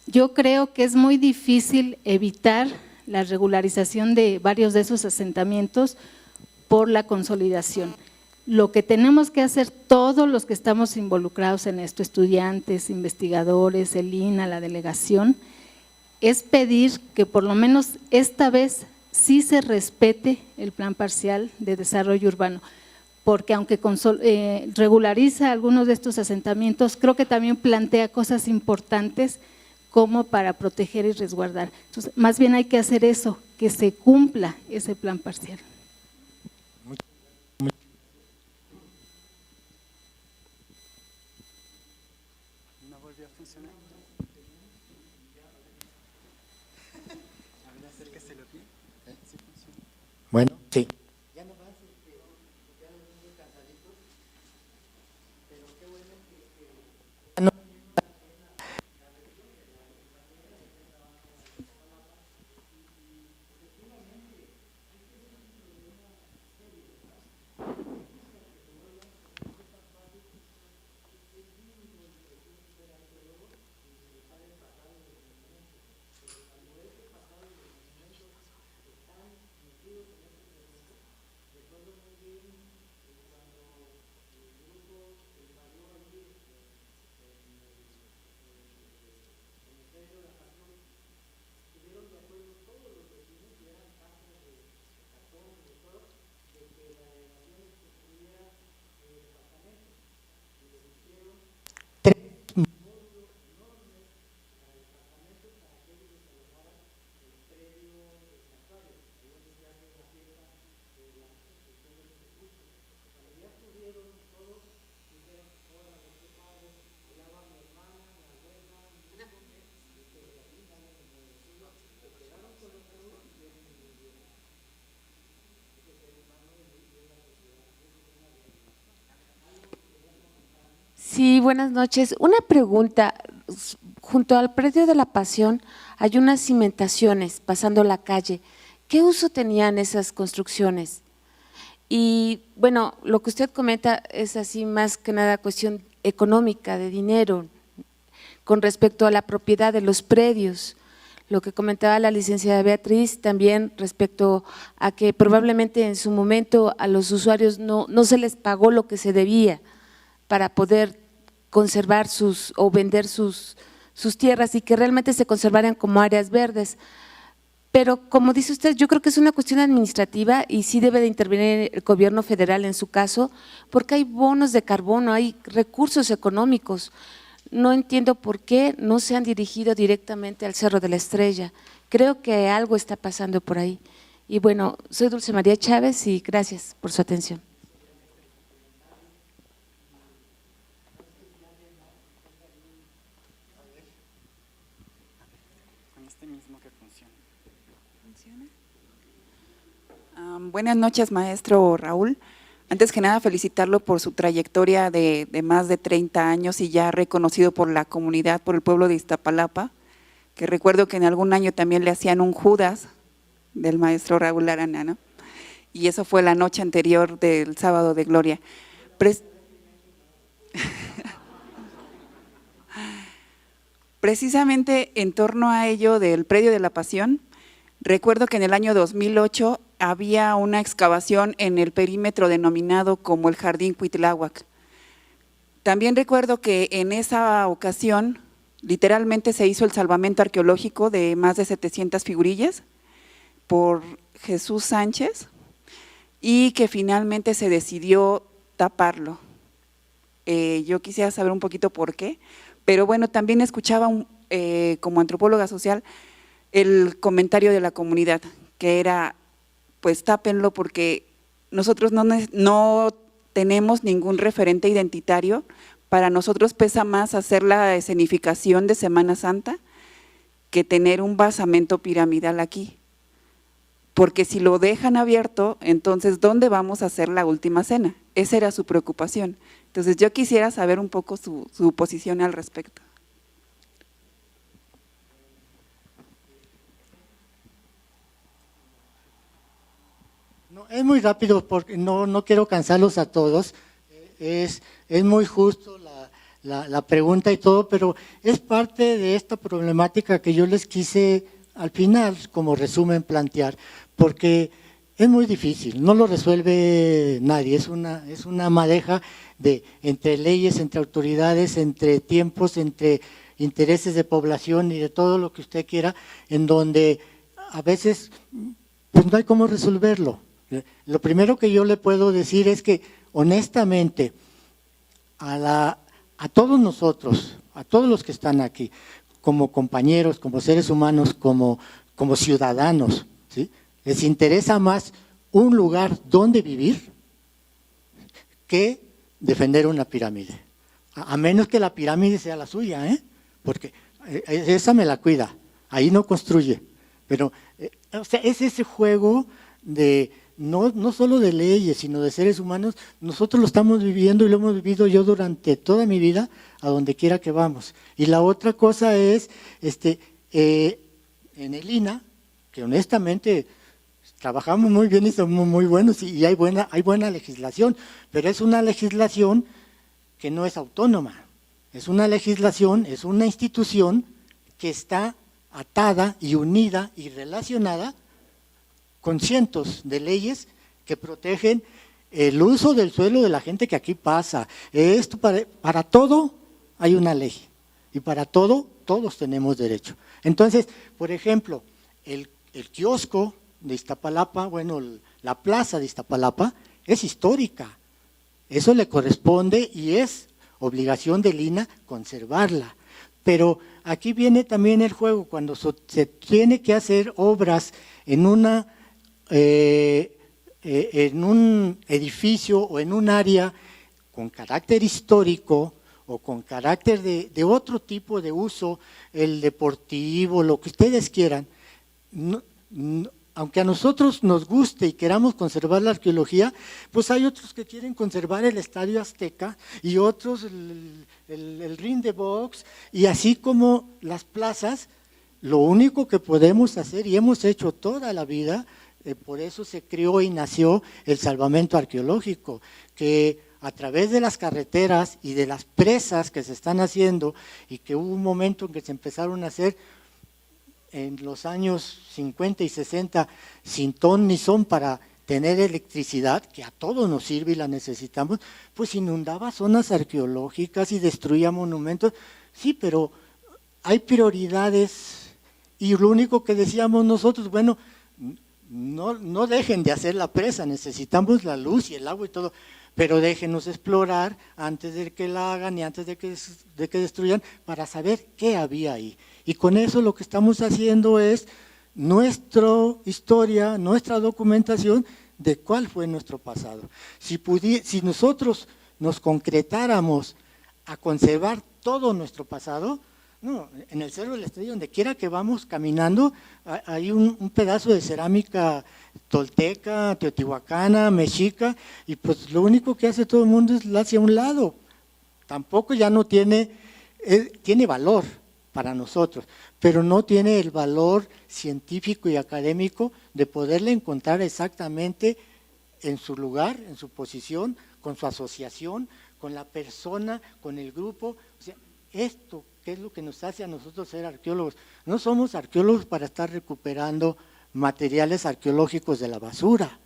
Yo creo que es muy difícil evitar la regularización de varios de esos asentamientos por la consolidación. Lo que tenemos que hacer todos los que estamos involucrados en esto, estudiantes, investigadores, el INAH, la delegación, es pedir que por lo menos esta vez sí se respete el plan parcial de desarrollo urbano, porque aunque regulariza algunos de estos asentamientos, creo que también plantea cosas importantes como para proteger y resguardar. Entonces, más bien hay que hacer eso, que se cumpla ese plan parcial. ¿No volvió a funcionar? A ver, acérqueselo bien. ¿Sí funciona? Bueno, sí. Sí, buenas noches. Una pregunta, junto al predio de La Pasión hay unas cimentaciones pasando la calle. ¿Qué uso tenían esas construcciones? Y bueno, lo que usted comenta es así más que nada cuestión económica, de dinero, con respecto a la propiedad de los predios. Lo que comentaba la licenciada Beatriz también respecto a que probablemente en su momento a los usuarios no se les pagó lo que se debía para poder conservar o vender sus tierras y que realmente se conservaran como áreas verdes. Pero como dice usted, yo creo que es una cuestión administrativa y sí debe de intervenir el gobierno federal en su caso, porque hay bonos de carbono, hay recursos económicos. No entiendo por qué no se han dirigido directamente al Cerro de la Estrella. Creo que algo está pasando por ahí. Y bueno, soy Dulce María Chávez y gracias por su atención. Buenas noches, maestro Raúl. Antes que nada, felicitarlo por su trayectoria de más de 30 años y ya reconocido por la comunidad, por el pueblo de Iztapalapa, que recuerdo que en algún año también le hacían un Judas del maestro Raúl Arana, ¿no? Y eso fue la noche anterior del Sábado de Gloria. Precisamente en torno a ello del Predio de la Pasión, recuerdo que en el año 2008 había una excavación en el perímetro denominado como el Jardín Cuitláhuac. También recuerdo que en esa ocasión literalmente se hizo el salvamento arqueológico de más de 700 figurillas por Jesús Sánchez y que finalmente se decidió taparlo. Yo quisiera saber un poquito por qué, pero bueno, también escuchaba como antropóloga social el comentario de la comunidad, que era, pues tápenlo porque nosotros no tenemos ningún referente identitario. Para nosotros pesa más hacer la escenificación de Semana Santa que tener un basamento piramidal aquí. Porque si lo dejan abierto, entonces ¿dónde vamos a hacer la última cena? Esa era su preocupación. Entonces yo quisiera saber un poco su posición al respecto. No, es muy rápido porque no quiero cansarlos a todos. Es muy justo la pregunta y todo, pero es parte de esta problemática que yo les quise al final, como resumen, plantear, porque es muy difícil, no lo resuelve nadie, es una madeja entre leyes, entre autoridades, entre tiempos, entre intereses de población y de todo lo que usted quiera, en donde a veces pues no hay cómo resolverlo. Lo primero que yo le puedo decir es que honestamente a todos nosotros, a todos los que están aquí, como compañeros, como seres humanos, como ciudadanos, ¿sí?, les interesa más un lugar donde vivir que defender una pirámide. A menos que la pirámide sea la suya, porque esa me la cuida, ahí no construye. Pero o sea, es ese juego de no solo de leyes, sino de seres humanos. Nosotros lo estamos viviendo y lo hemos vivido yo durante toda mi vida, a donde quiera que vamos. Y la otra cosa es, en el INAH, que honestamente trabajamos muy bien y somos muy buenos y hay buena legislación, pero es una legislación que no es autónoma, es una legislación, es una institución que está atada y unida y relacionada con cientos de leyes que protegen el uso del suelo de la gente que aquí pasa. Esto para todo hay una ley y para todo todos tenemos derecho. Entonces, por ejemplo, el kiosco de Iztapalapa, bueno, la plaza de Iztapalapa es histórica, eso le corresponde y es obligación del INAH conservarla. Pero aquí viene también el juego, cuando se tiene que hacer obras en un edificio o en un área con carácter histórico o con carácter de otro tipo de uso, el deportivo, lo que ustedes quieran, aunque a nosotros nos guste y queramos conservar la arqueología, pues hay otros que quieren conservar el Estadio Azteca y otros el ring de box, y así como las plazas, lo único que podemos hacer y hemos hecho toda la vida, por eso se creó y nació el salvamento arqueológico, que a través de las carreteras y de las presas que se están haciendo, y que hubo un momento en que se empezaron a hacer en los años 50 y 60 sin ton ni son para tener electricidad, que a todos nos sirve y la necesitamos, pues inundaba zonas arqueológicas y destruía monumentos. Sí, pero hay prioridades y lo único que decíamos nosotros, bueno, no dejen de hacer la presa, necesitamos la luz y el agua y todo, pero déjenos explorar antes de que la hagan y antes de que destruyan, para saber qué había ahí. Y con eso lo que estamos haciendo es nuestra historia, nuestra documentación de cuál fue nuestro pasado. Si nosotros nos concretáramos a conservar todo nuestro pasado, No, en el Cerro de la Estrella, donde quiera que vamos caminando, hay un pedazo de cerámica tolteca, teotihuacana, mexica, y pues lo único que hace todo el mundo es la hacia un lado. Tampoco ya no tiene valor para nosotros, pero no tiene el valor científico y académico de poderle encontrar exactamente en su lugar, en su posición, con su asociación, con la persona, con el grupo. O sea, esto, ¿qué es lo que nos hace a nosotros ser arqueólogos? No somos arqueólogos para estar recuperando materiales arqueológicos de la basura,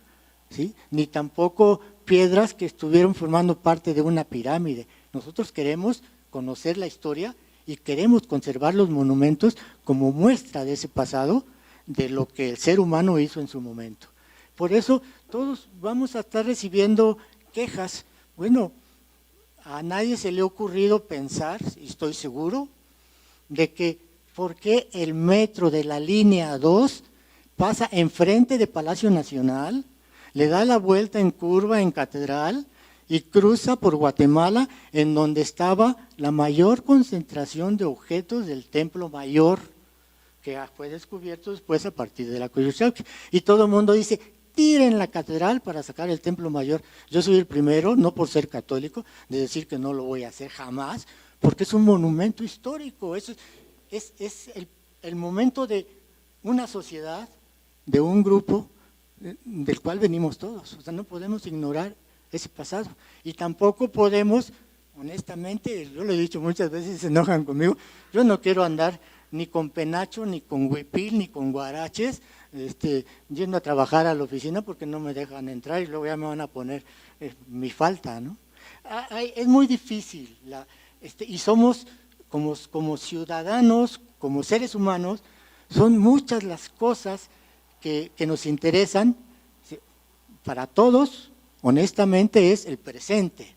¿sí? Ni tampoco piedras que estuvieron formando parte de una pirámide. Nosotros queremos conocer la historia y queremos conservar los monumentos como muestra de ese pasado, de lo que el ser humano hizo en su momento. Por eso todos vamos a estar recibiendo quejas. Bueno, a nadie se le ha ocurrido pensar, y estoy seguro, de que por qué el metro de la línea 2 pasa enfrente de Palacio Nacional, le da la vuelta en curva en Catedral y cruza por Guatemala, en donde estaba la mayor concentración de objetos del Templo Mayor, que fue descubierto después a partir de la Coyolxauhqui. Y todo el mundo dice, tiren la catedral para sacar el Templo Mayor. Yo soy el primero, no por ser católico, de decir que no lo voy a hacer jamás, porque es un monumento histórico. Eso es el momento de una sociedad, de un grupo del cual venimos todos. O sea, no podemos ignorar ese pasado. Y tampoco podemos, honestamente, yo lo he dicho muchas veces, se enojan conmigo, yo no quiero andar ni con penacho, ni con huipil, ni con guaraches, yendo a trabajar a la oficina porque no me dejan entrar y luego ya me van a poner mi falta, ¿no? Es muy difícil, y somos como ciudadanos, como seres humanos, son muchas las cosas que nos interesan. Para todos, honestamente, es el presente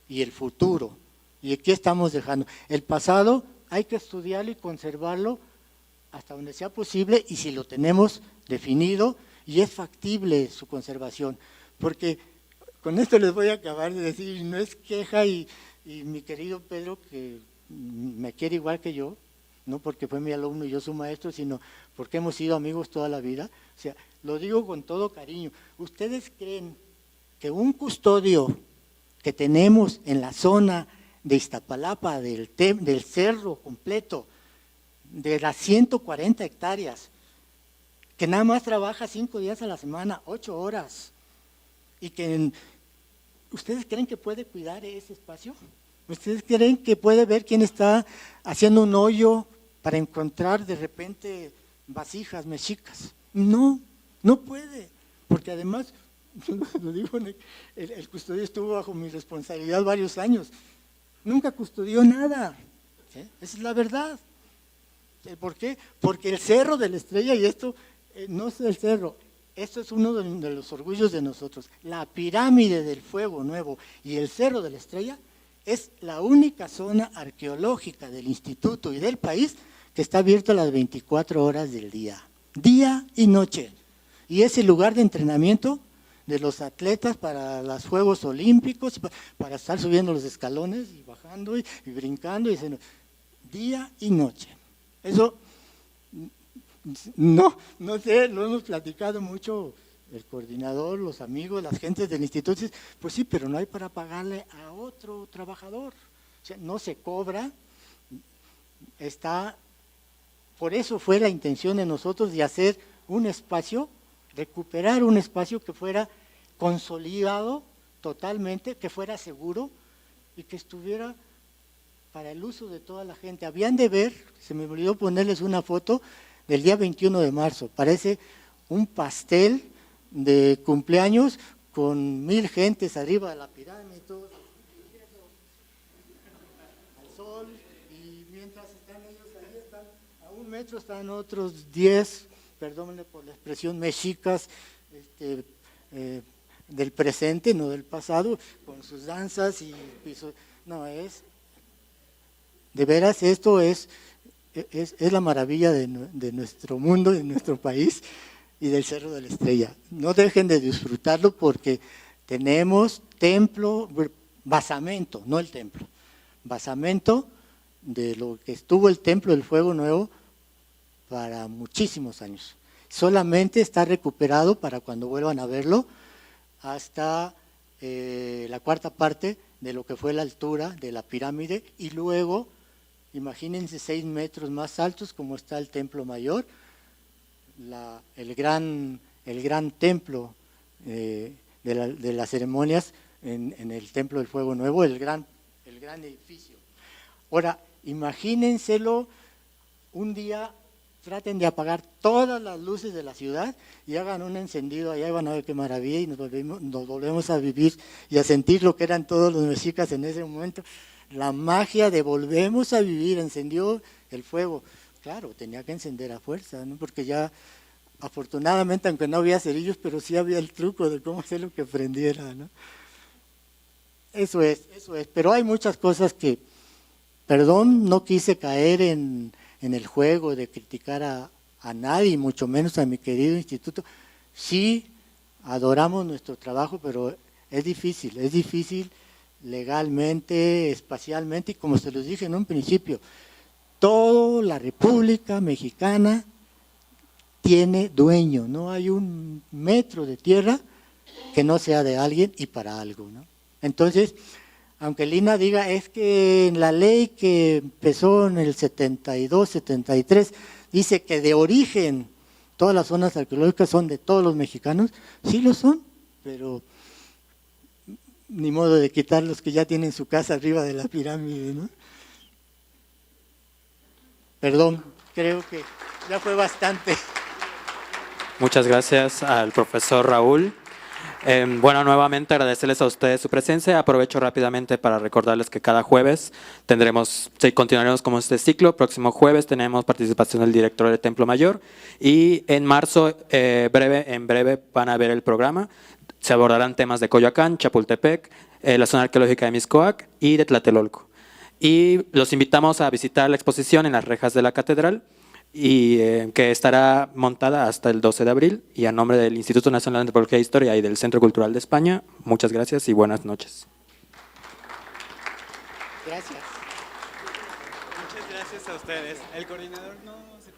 y el futuro. Y aquí estamos dejando. El pasado hay que estudiarlo y conservarlo hasta donde sea posible, y si lo tenemos definido y es factible su conservación. Porque con esto les voy a acabar de decir, no es queja, y mi querido Pedro, que me quiere igual que yo, no porque fue mi alumno y yo su maestro, sino porque hemos sido amigos toda la vida. O sea, lo digo con todo cariño. ¿Ustedes creen que un custodio que tenemos en la zona de Iztapalapa, del cerro completo, de las 140 hectáreas, que nada más trabaja 5 días a la semana, 8 horas, y que ¿ustedes creen que puede cuidar ese espacio? ¿Ustedes creen que puede ver quién está haciendo un hoyo para encontrar de repente vasijas mexicas? No, no puede, porque además, lo digo, el custodio estuvo bajo mi responsabilidad varios años, nunca custodió nada, ¿sí? Esa es la verdad. ¿Por qué? Porque el Cerro de la Estrella, y esto no es el cerro, esto es uno de los orgullos de nosotros, la pirámide del Fuego Nuevo y el Cerro de la Estrella es la única zona arqueológica del instituto y del país que está abierta las 24 horas del día y noche. Y es el lugar de entrenamiento de los atletas para los Juegos Olímpicos, para estar subiendo los escalones y bajando y brincando, día y noche. Eso, no sé, lo hemos platicado mucho el coordinador, los amigos, las gentes del instituto. Pues sí, pero no hay para pagarle a otro trabajador. O sea, no se cobra, por eso fue la intención de nosotros de hacer un espacio, recuperar un espacio que fuera consolidado totalmente, que fuera seguro y que estuviera para el uso de toda la gente. Habían de ver, se me olvidó ponerles una foto del día 21 de marzo, parece un pastel de cumpleaños con 1000 gentes arriba de la pirámide, todos al sol, y mientras están ellos ahí, a 1 metro están otros 10, perdónenme por la expresión, mexicas del presente, no del pasado, con sus danzas y pisos. No, de veras, esto es la maravilla de nuestro mundo, de nuestro país y del Cerro de la Estrella. No dejen de disfrutarlo porque tenemos templo, basamento, no el templo, basamento de lo que estuvo el Templo del Fuego Nuevo para muchísimos años. Solamente está recuperado para cuando vuelvan a verlo hasta la cuarta parte de lo que fue la altura de la pirámide, y luego, imagínense 6 metros más altos como está el Templo Mayor, el gran templo de las ceremonias en el Templo del Fuego Nuevo, el gran edificio. Ahora, imagínenselo un día, traten de apagar todas las luces de la ciudad y hagan un encendido allá y van a ver qué maravilla, y nos volvemos a vivir y a sentir lo que eran todos los mexicas en ese momento. La magia de volvemos a vivir, encendió el fuego. Claro, tenía que encender a fuerza, ¿no? Porque ya, afortunadamente, aunque no había cerillos, pero sí había el truco de cómo hacer lo que prendiera, ¿no? Eso es. Pero hay muchas cosas que, perdón, no quise caer en el juego de criticar a nadie, mucho menos a mi querido instituto. Sí, adoramos nuestro trabajo, pero es difícil legalmente, espacialmente, y como se los dije en un principio, toda la República Mexicana tiene dueño, no hay un metro de tierra que no sea de alguien y para algo, ¿no? Entonces, aunque Lina diga, es que en la ley que empezó en el 72, 73, dice que de origen todas las zonas arqueológicas son de todos los mexicanos, sí lo son, pero ni modo de quitar los que ya tienen su casa arriba de la pirámide, ¿no? Perdón, creo que ya fue bastante. Muchas gracias al profesor Raúl. Bueno, nuevamente agradecerles a ustedes su presencia. Aprovecho rápidamente para recordarles que cada jueves continuaremos con este ciclo. Próximo jueves tenemos participación del director del Templo Mayor, y en marzo, en breve van a ver el programa. Se abordarán temas de Coyoacán, Chapultepec, la zona arqueológica de Mixcoac y de Tlatelolco. Y los invitamos a visitar la exposición en las rejas de la catedral, y que estará montada hasta el 12 de abril. Y a nombre del Instituto Nacional de Antropología e Historia y del Centro Cultural de España, muchas gracias y buenas noches. Gracias. Muchas gracias a ustedes. El coordinador no se